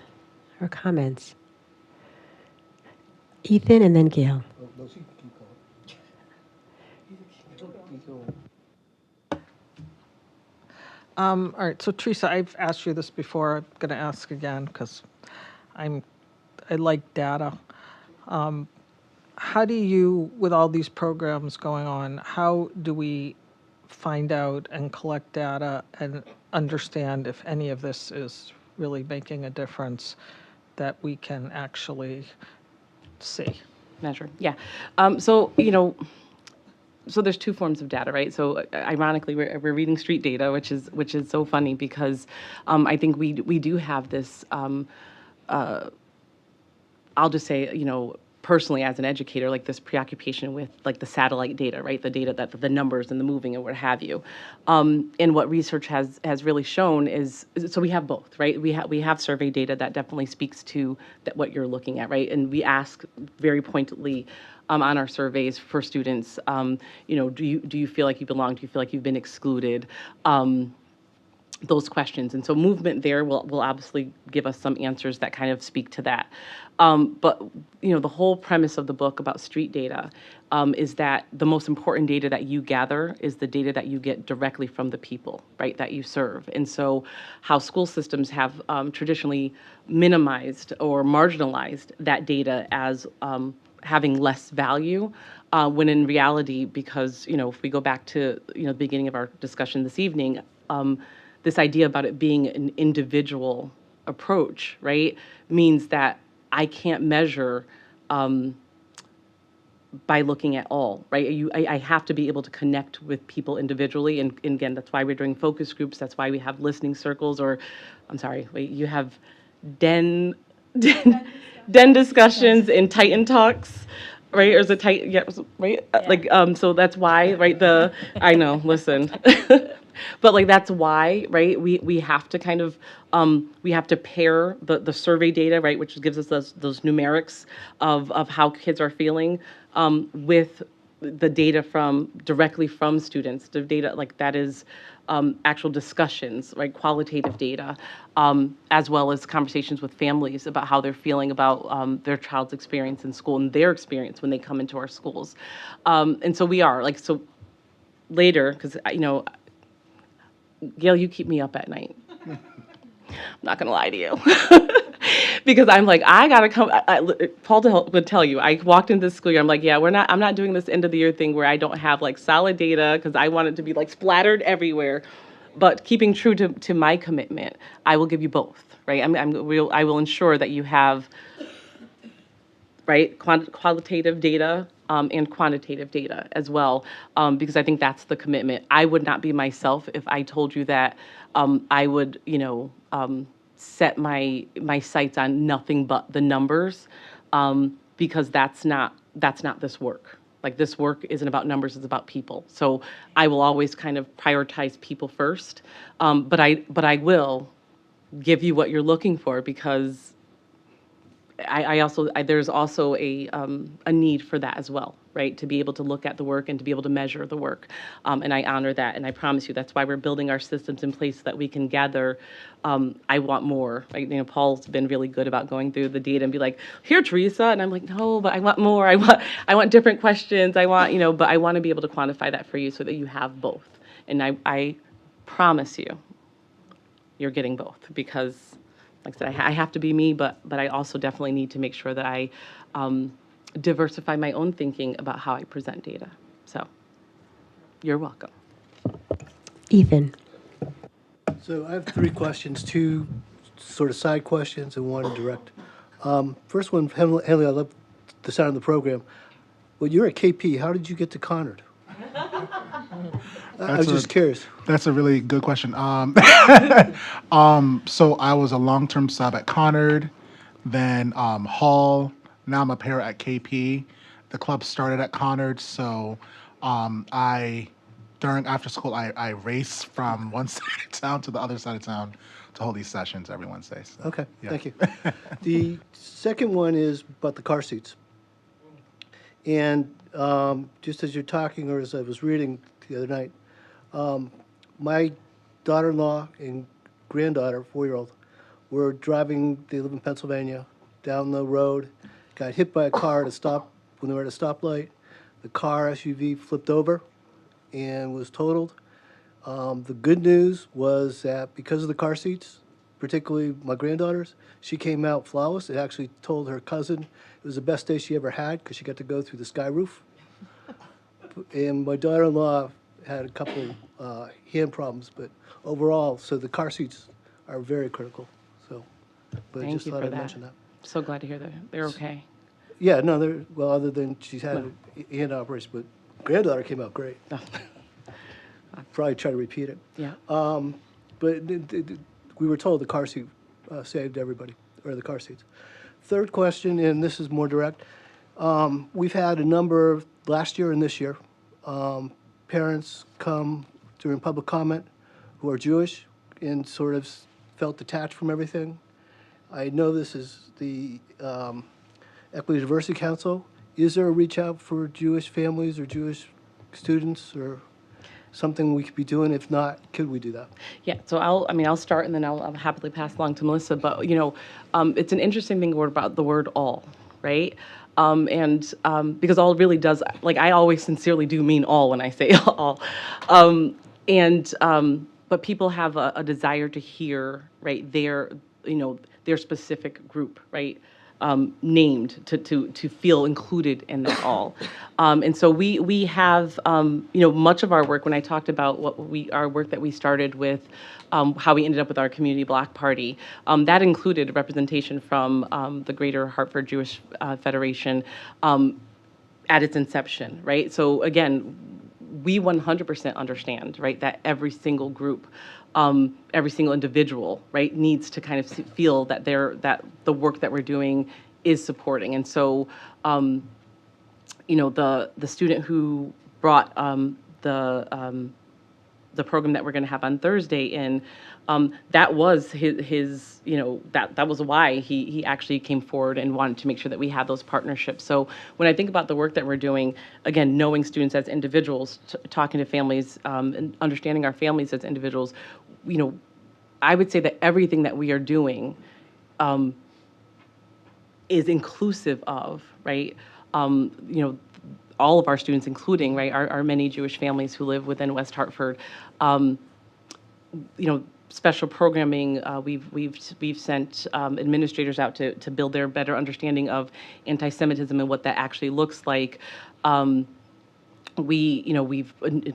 or comments? Ethan and then Gail. All right, so Teresa, I've asked you this before. I'm going to ask again because I like data. How do you, with all these programs going on, how do we find out and collect data and understand if any of this is really making a difference that we can actually see? Measure, yeah. So there's two forms of data, right? So ironically, we're reading street data, which is so funny because I think we do have this. I'll just say, personally as an educator, like this preoccupation with like the satellite data, right? The data that the numbers and the moving and what have you. And what research has really shown is so we have both, right? We have survey data that definitely speaks to what you're looking at, right? And we ask very pointedly on our surveys for students, do you feel like you belong? Do you feel like you've been excluded? Those questions. And so movement there will obviously give us some answers that kind of speak to that. But, the whole premise of the book about street data is that the most important data that you gather is the data that you get directly from the people, right, that you serve. And so how school systems have traditionally minimized or marginalized that data as having less value, when in reality, because, if we go back to, the beginning of our discussion this evening, this idea about it being an individual approach, right, means that I can't measure by looking at all, right? I have to be able to connect with people individually, and again, that's why we're doing focus groups. That's why we have listening circles, or, I'm sorry, wait, you have den discussions and Titan talks. Right, or is it tight? Yeah, right. Yeah. So that's why, right? I know. Listen, but like that's why, right? We have to kind of we have to pair the survey data, right, which gives us those numerics of how kids are feeling, with the data directly from students. The data like that is actual discussions, right? Qualitative data, as well as conversations with families about how they're feeling about their child's experience in school and their experience when they come into our schools. And so we are so later, because Gail, you keep me up at night. I'm not gonna lie to you. Because I'm like, I gotta come. Paul would tell you, I walked into the school year, I'm like, yeah, I'm not doing this end of the year thing where I don't have like solid data because I want it to be like splattered everywhere. But keeping true to my commitment, I will give you both, right? I will ensure that you have, right, qualitative data and quantitative data as well, because I think that's the commitment. I would not be myself if I told you that I would, set my sights on nothing but the numbers, because that's not this work. Like this work isn't about numbers, it's about people. So I will always kind of prioritize people first, but I will give you what you're looking for, because there's also a need for that as well, right? To be able to look at the work and to be able to measure the work. And I honor that. And I promise you, that's why we're building our systems in place so that we can gather. I want more. Right? Paul's been really good about going through the data and be like, here, Teresa. And I'm like, no, but I want more. I want different questions. But I want to be able to quantify that for you so that you have both. And I promise you, you're getting both, because like I said, I have to be me, but I also definitely need to make sure that I diversify my own thinking about how I present data. So you're welcome. Ethan. So I have 3 questions, 2 sort of side questions and 1 direct. First one, Henley, I love the sound of the program. Well, you're at KP. How did you get to Conard? I was just curious. That's a really good question. So I was a long-term sub at Conard, then Hall. Now I'm a para at KP. The club started at Conard, so during after school I race from one side of town to the other side of town to hold these sessions every Wednesday. So, Okay, yeah. thank you. The second one is about the car seats. And just as you're talking, or as I was reading the other night, my daughter-in-law and granddaughter, 4-year-old, were driving, they live in Pennsylvania, down the road, got hit by a car at a stop, when they were at a stoplight. The car SUV flipped over and was totaled. The good news was that because of the car seats, particularly my granddaughter's, she came out flawless. It actually told her cousin it was the best day she ever had because she got to go through the sky roof. And my daughter-in-law had a couple hand problems, but overall, so the car seats are very critical. So, but I Thank just you thought for I'd that. mention that. So glad to hear that they're okay. Yeah, no, they're, well, other than she's had a hand operation, but granddaughter came out great. Probably try to repeat it. Yeah. But we were told the car seat saved everybody, or the car seats. Third question, and this is more direct. We've had a number last year and this year. Parents come during public comment who are Jewish and sort of felt detached from everything. I know this is the Equity Diversity Council. Is there a reach out for Jewish families or Jewish students or something we could be doing? If not, could we do that? Yeah, so I'll start and then I'll happily pass along to Melissa. But it's an interesting thing about the word all, right? Because all really does, like, I always sincerely do mean all when I say all. But people have a desire to hear, right, their specific group, right, named to feel included in that all. And so we have, much of our work, when I talked about our work that we started with, how we ended up with our community block party, that included representation from the Greater Hartford Jewish Federation at its inception, right? So again, we 100% understand, right, that every single group, every single individual, right, needs to kind of feel that that the work that we're doing is supporting. And so, the student who brought the program that we're going to have on Thursday in, that was his that was why he actually came forward and wanted to make sure that we have those partnerships. So when I think about the work that we're doing, again, knowing students as individuals, talking to families, and understanding our families as individuals, I would say that everything that we are doing is inclusive of, right, all of our students, including, right, our many Jewish families who live within West Hartford. Special programming, we've sent administrators out to build their better understanding of anti-Semitism and what that actually looks like. We've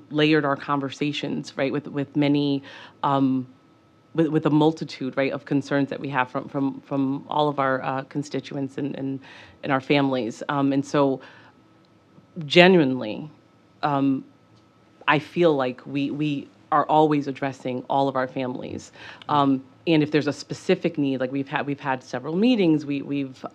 layered our conversations, right, with many, with a multitude, right, of concerns that we have from all of our constituents and our families. And so genuinely, I feel like we are always addressing all of our families. And if there's a specific need, like we've had several meetings, we've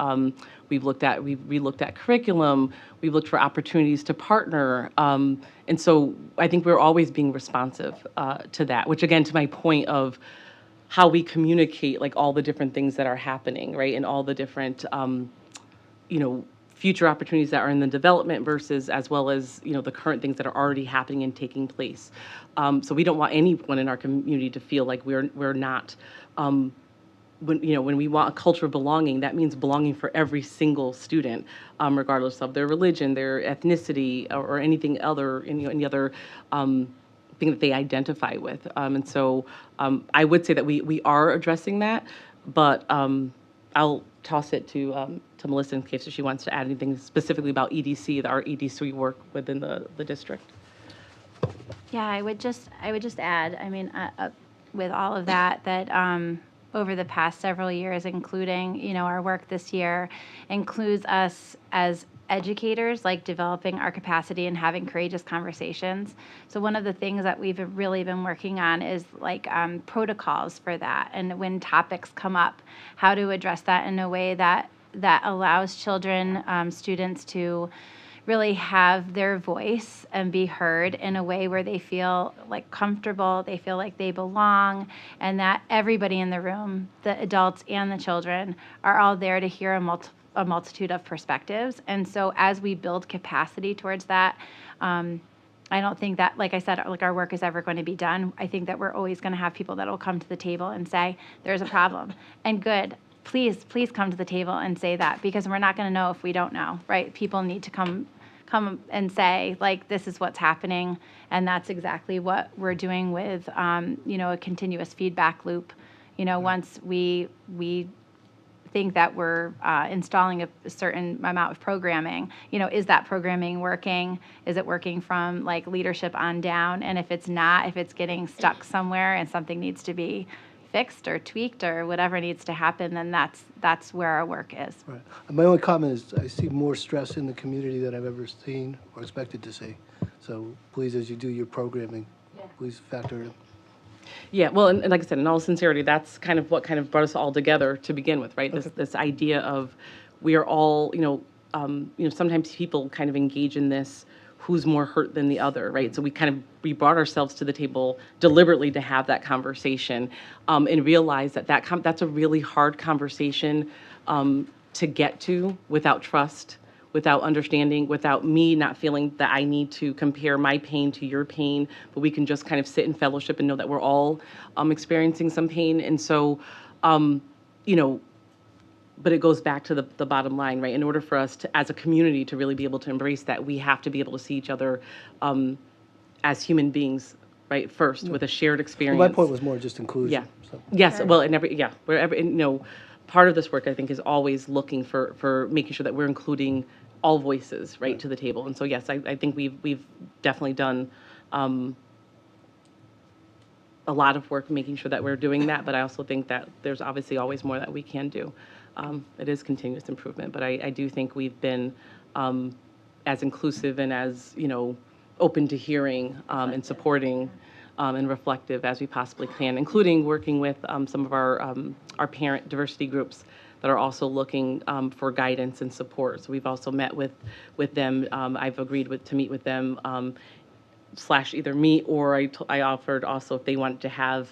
looked at curriculum, we've looked for opportunities to partner. And so I think we're always being responsive to that, which again, to my point of how we communicate like all the different things that are happening, right? And all the different, future opportunities that are in the development versus as well as, the current things that are already happening and taking place. So we don't want anyone in our community to feel like we're not, when we want a culture of belonging, that means belonging for every single student, regardless of their religion, their ethnicity, or anything other, any other thing that they identify with. And so I would say that we are addressing that, but I'll toss it to Melissa in case she wants to add anything specifically about EDC, our EDC work within the district. Yeah, I would just add, I mean, with all of that, over the past several years, including, our work this year, includes us as educators, like developing our capacity and having courageous conversations. So one of the things that we've really been working on is like protocols for that. And when topics come up, how to address that in a way that allows children, students to really have their voice and be heard in a way where they feel like comfortable, they feel like they belong, and that everybody in the room, the adults and the children, are all there to hear a multitude of perspectives. And so as we build capacity towards that, I don't think that, like I said, like our work is ever going to be done. I think that we're always going to have people that will come to the table and say, there's a problem. And good, please come to the table and say that, because we're not going to know if we don't know, right? People need to come and say, like, this is what's happening. And that's exactly what we're doing with, a continuous feedback loop. Once we think that we're installing a certain amount of programming, is that programming working? Is it working from like leadership on down? And if it's not, if it's getting stuck somewhere and something needs to be fixed or tweaked or whatever needs to happen, then that's where our work is. Right. My only comment is I see more stress in the community than I've ever seen or expected to see. So please, as you do your programming, please factor it in. Yeah, well, and like I said, in all sincerity, that's kind of what kind of brought us all together to begin with, right? Okay. This idea of we are all, sometimes people kind of engage in this, who's more hurt than the other, right? So we brought ourselves to the table deliberately to have that conversation, and realize that that's a really hard conversation to get to without trust, without understanding, without me not feeling that I need to compare my pain to your pain, but we can just kind of sit in fellowship and know that we're all experiencing some pain. And so, but it goes back to the bottom line, right? In order for us to, as a community, to really be able to embrace that, we have to be able to see each other as human beings, right? First, with a shared experience. Well, my point was more just inclusion. Yeah. So. Yes. Well, wherever, part of this work, I think, is always looking for making sure that we're including all voices, right, to the table. And so, yes, I think we've definitely done a lot of work making sure that we're doing that, but I also think that there's obviously always more that we can do. It is continuous improvement, but I do think we've been as inclusive and as, open to hearing and supporting and reflective as we possibly can, including working with some of our parent diversity groups that are also looking for guidance and support. So we've also met with them. I've agreed to meet with them / either me, or I offered also if they wanted to have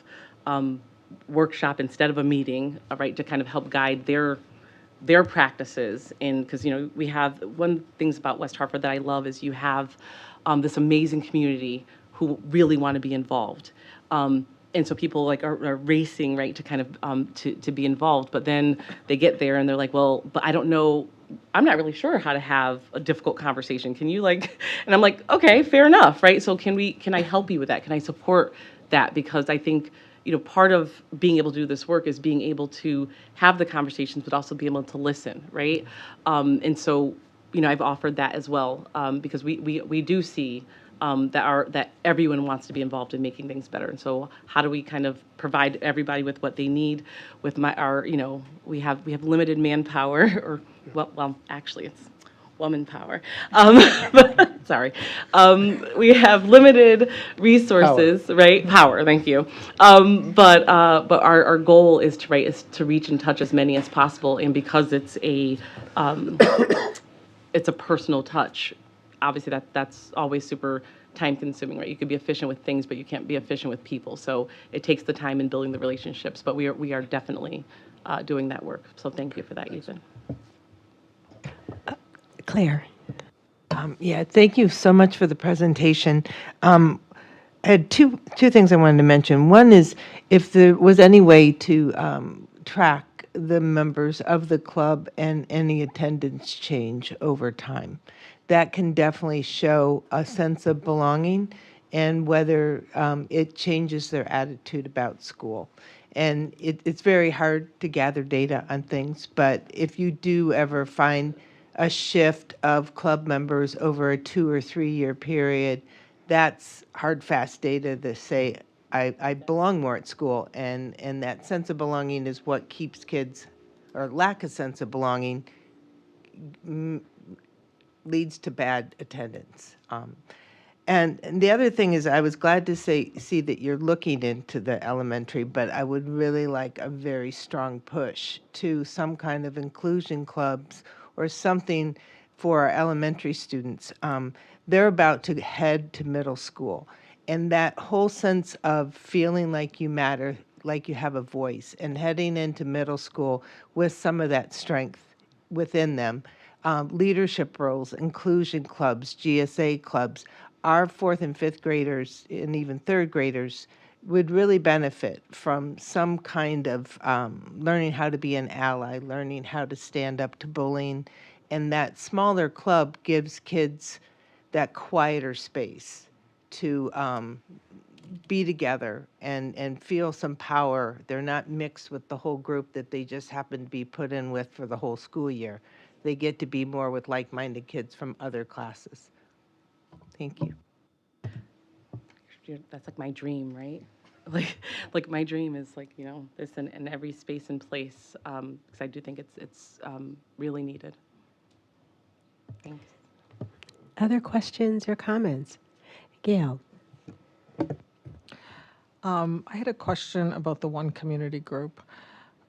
workshop instead of a meeting, right, to kind of help guide their practices. And because we have one things about West Hartford that I love is you have this amazing community who really want to be involved. And so people like are racing, right, to kind of to be involved, but then they get there and they're like, well, but I don't know, I'm not really sure how to have a difficult conversation. Can you and I'm like, okay, fair enough, right? So can I help you with that? Can I support that? Because I think, part of being able to do this work is being able to have the conversations, but also be able to listen, right? And so, I've offered that as well, because we do see that everyone wants to be involved in making things better. And so how do we kind of provide everybody with what they need with we have limited manpower, or actually it's woman power. Sorry. We have limited resources, right? Power, thank you. But our goal is to reach and touch as many as possible. And because it's a personal touch, obviously that's always super time-consuming, right? You could be efficient with things, but you can't be efficient with people. So it takes the time in building the relationships, but we are definitely doing that work. So thank you for that, Ethan. Claire. Yeah, thank you so much for the presentation. I had two things I wanted to mention. One is if there was any way to track the members of the club and any attendance change over time. That can definitely show a sense of belonging and whether it changes their attitude about school. And it's very hard to gather data on things, but if you do ever find a shift of club members over a 2 or 3 year period, that's hard, fast data to say, I belong more at school. And that sense of belonging is what keeps kids, or lack of sense of belonging, leads to bad attendance. And the other thing is, I was glad to see that you're looking into the elementary, but I would really like a very strong push to some kind of inclusion clubs or something for our elementary students. They're about to head to middle school, and that whole sense of feeling like you matter, like you have a voice, and heading into middle school with some of that strength within them. Leadership roles, inclusion clubs, GSA clubs, our 4th and 5th graders and even 3rd graders would really benefit from some kind of learning how to be an ally, learning how to stand up to bullying. And that smaller club gives kids that quieter space to be together and feel some power. They're not mixed with the whole group that they just happen to be put in with for the whole school year. They get to be more with like-minded kids from other classes. Thank you. That's like my dream, right? Like my dream is like, this in every space and place, because I do think it's really needed. Thanks. Other questions or comments? Gail. I had a question about the one community group.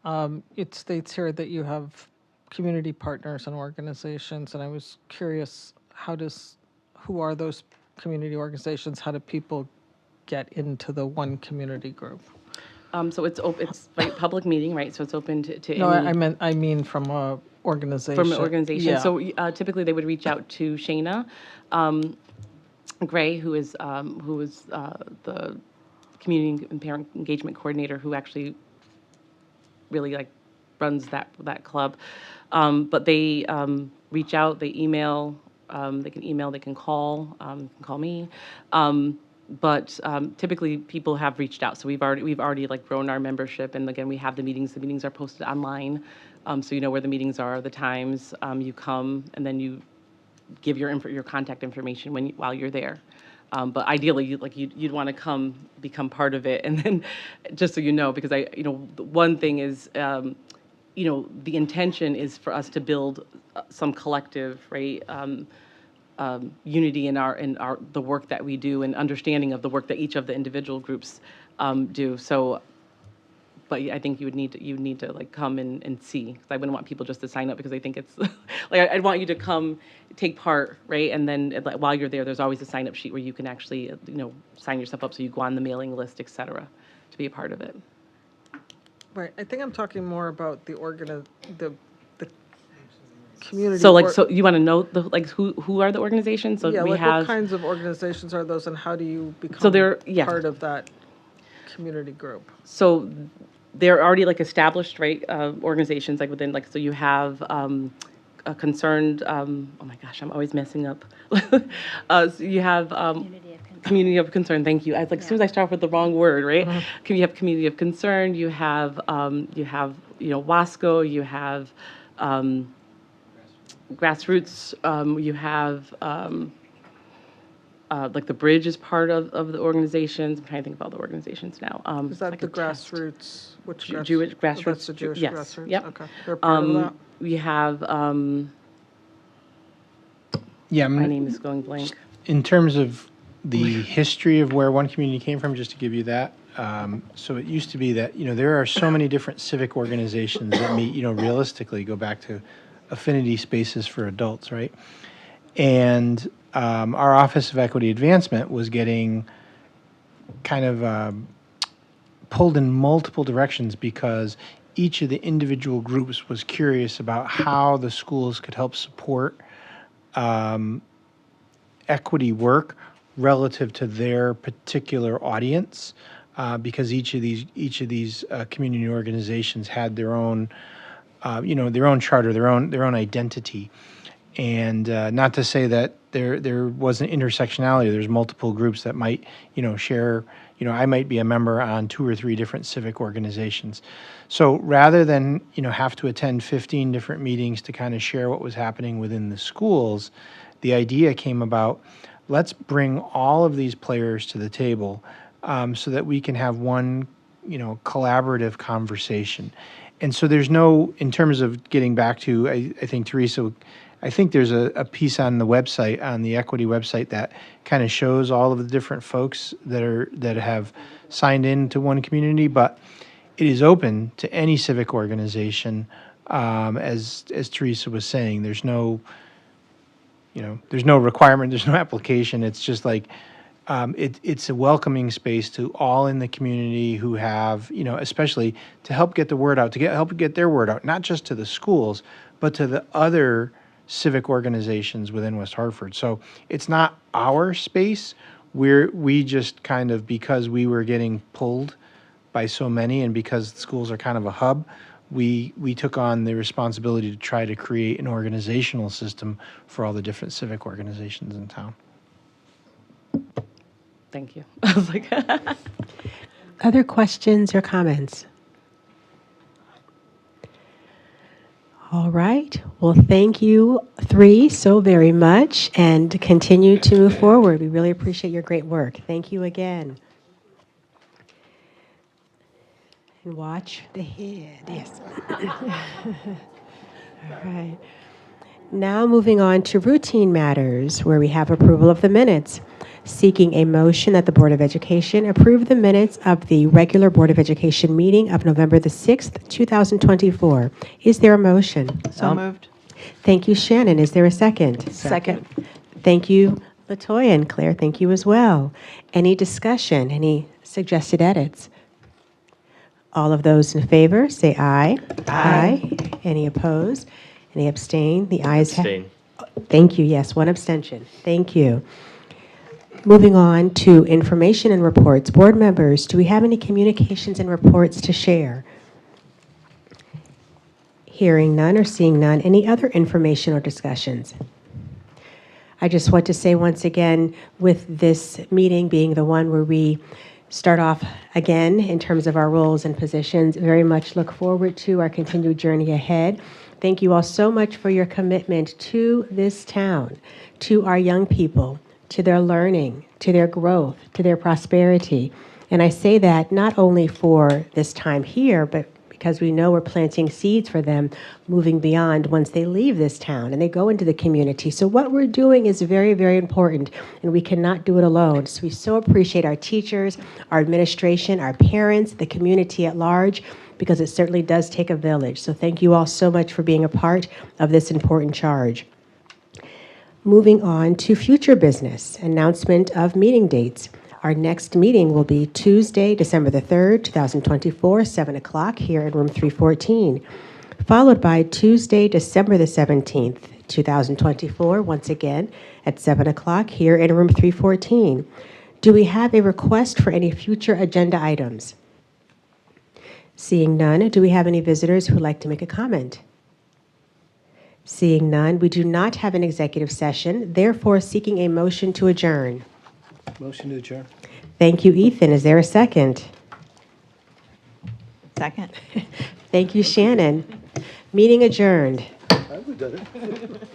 It states here that you have community partners and organizations, and I was curious, who are those community organizations? How do people get into the one community group? So it's right, public meeting, right? So it's open to No, any. I mean from a organization. From an organization. Yeah. So typically they would reach out to Shayna Gray, who is the community and parent engagement coordinator, who actually really runs that club. But they reach out, they email, they can call me. But typically people have reached out. So we've already grown our membership, and again, we have the meetings. The meetings are posted online, so you know where the meetings are, the times. You come, and then you give your contact information while you're there. But ideally, you'd want to become part of it, and then just so you know, because one thing is, the intention is for us to build some collective, right, unity in the work that we do, and understanding of the work that each of the individual groups do. So, but I think you need to come and see, because I wouldn't want people just to sign up because they think it's I'd want you to come take part, right? And then while you're there, there's always a sign up sheet where you can actually sign yourself up, so you go on the mailing list, et cetera, to be a part of it. Right. I think I'm talking more about the community. So you want to know who are the organizations? So yeah, we what have. kinds of organizations are those, and how do you become part of that community group? So they're already established, right, organizations within so you have a concerned. Oh my gosh, I'm always messing up. So you have community of concern. Thank you. As soon as I start with the wrong word, right? Mm-hmm. You have community of concern. You have WASCO. You have grassroots. You have the Bridge is part of the organizations. I'm trying to think of all the organizations now. Is that the grassroots? Which Jewish grassroots? That's the Jewish yes. grassroots? Yep. Okay. They're part of that? We have, my name is going blank. In terms of the history of where one community came from, just to give you that, so it used to be that, there are so many different civic organizations that meet, realistically go back to affinity spaces for adults, right? And our Office of Equity Advancement was getting kind of pulled in multiple directions because each of the individual groups was curious about how the schools could help support equity work relative to their particular audience, because each of these community organizations had their own, their own charter, their own identity, and not to say that there wasn't intersectionality. There's multiple groups that might, share. I might be a member on 2 or 3 different civic organizations. So rather than, have to attend 15 different meetings to kind of share what was happening within the schools, the idea came about, let's bring all of these players to the table so that we can have one, collaborative conversation. And so there's no, in terms of getting back to, I think, Teresa, I think there's a piece on the website, on the equity website, that kind of shows all of the different folks that have signed into one community, but it is open to any civic organization. As Teresa was saying, there's no requirement, there's no application. It's just like it's a welcoming space to all in the community who have, especially to help get the word out, help get their word out, not just to the schools, but to the other civic organizations within West Hartford. So it's not our space. We just kind of, because we were getting pulled by so many, and because schools are kind of a hub, we took on the responsibility to try to create an organizational system for all the different civic organizations in town. Thank you. I was like, Other questions or comments? All right. Well, thank you 3 so very much, and continue to move forward. We really appreciate your great work. Thank you again. And watch the head. Yes. All right. Now moving on to routine matters, where we have approval of the minutes. Seeking a motion that the Board of Education approve the minutes of the regular Board of Education meeting of November the 6th, 2024. Is there a motion? So moved. Thank you, Shannon. Is there a second? Second. Thank you, LaToya, and Claire, thank you as well. Any discussion? Any suggested edits? All of those in favor, say aye. Aye. Any opposed? Any abstain? The ayes have. Abstain. Thank you. Yes, 1 abstention. Thank you. Moving on to information and reports. Board members, do we have any communications and reports to share? Hearing none or seeing none. Any other information or discussions? I just want to say once again, with this meeting being the one where we start off again in terms of our roles and positions, very much look forward to our continued journey ahead. Thank you all so much for your commitment to this town, to our young people, to their learning, to their growth, to their prosperity. And I say that not only for this time here, but because we know we're planting seeds for them moving beyond once they leave this town and they go into the community. So what we're doing is very, very important, and we cannot do it alone. So we so appreciate our teachers, our administration, our parents, the community at large, because it certainly does take a village. So thank you all so much for being a part of this important charge. Moving on to future business, announcement of meeting dates. Our next meeting will be Tuesday, December the 3rd, 2024, 7 o'clock here in room 314, followed by Tuesday, December the 17th, 2024, once again at 7 o'clock here in room 314. Do we have a request for any future agenda items? Seeing none, do we have any visitors who would like to make a comment? Seeing none, we do not have an executive session, therefore seeking a motion to adjourn. Motion to adjourn. Thank you, Ethan. Is there a second? Second. Thank you, Shannon. Meeting adjourned. I would have done it.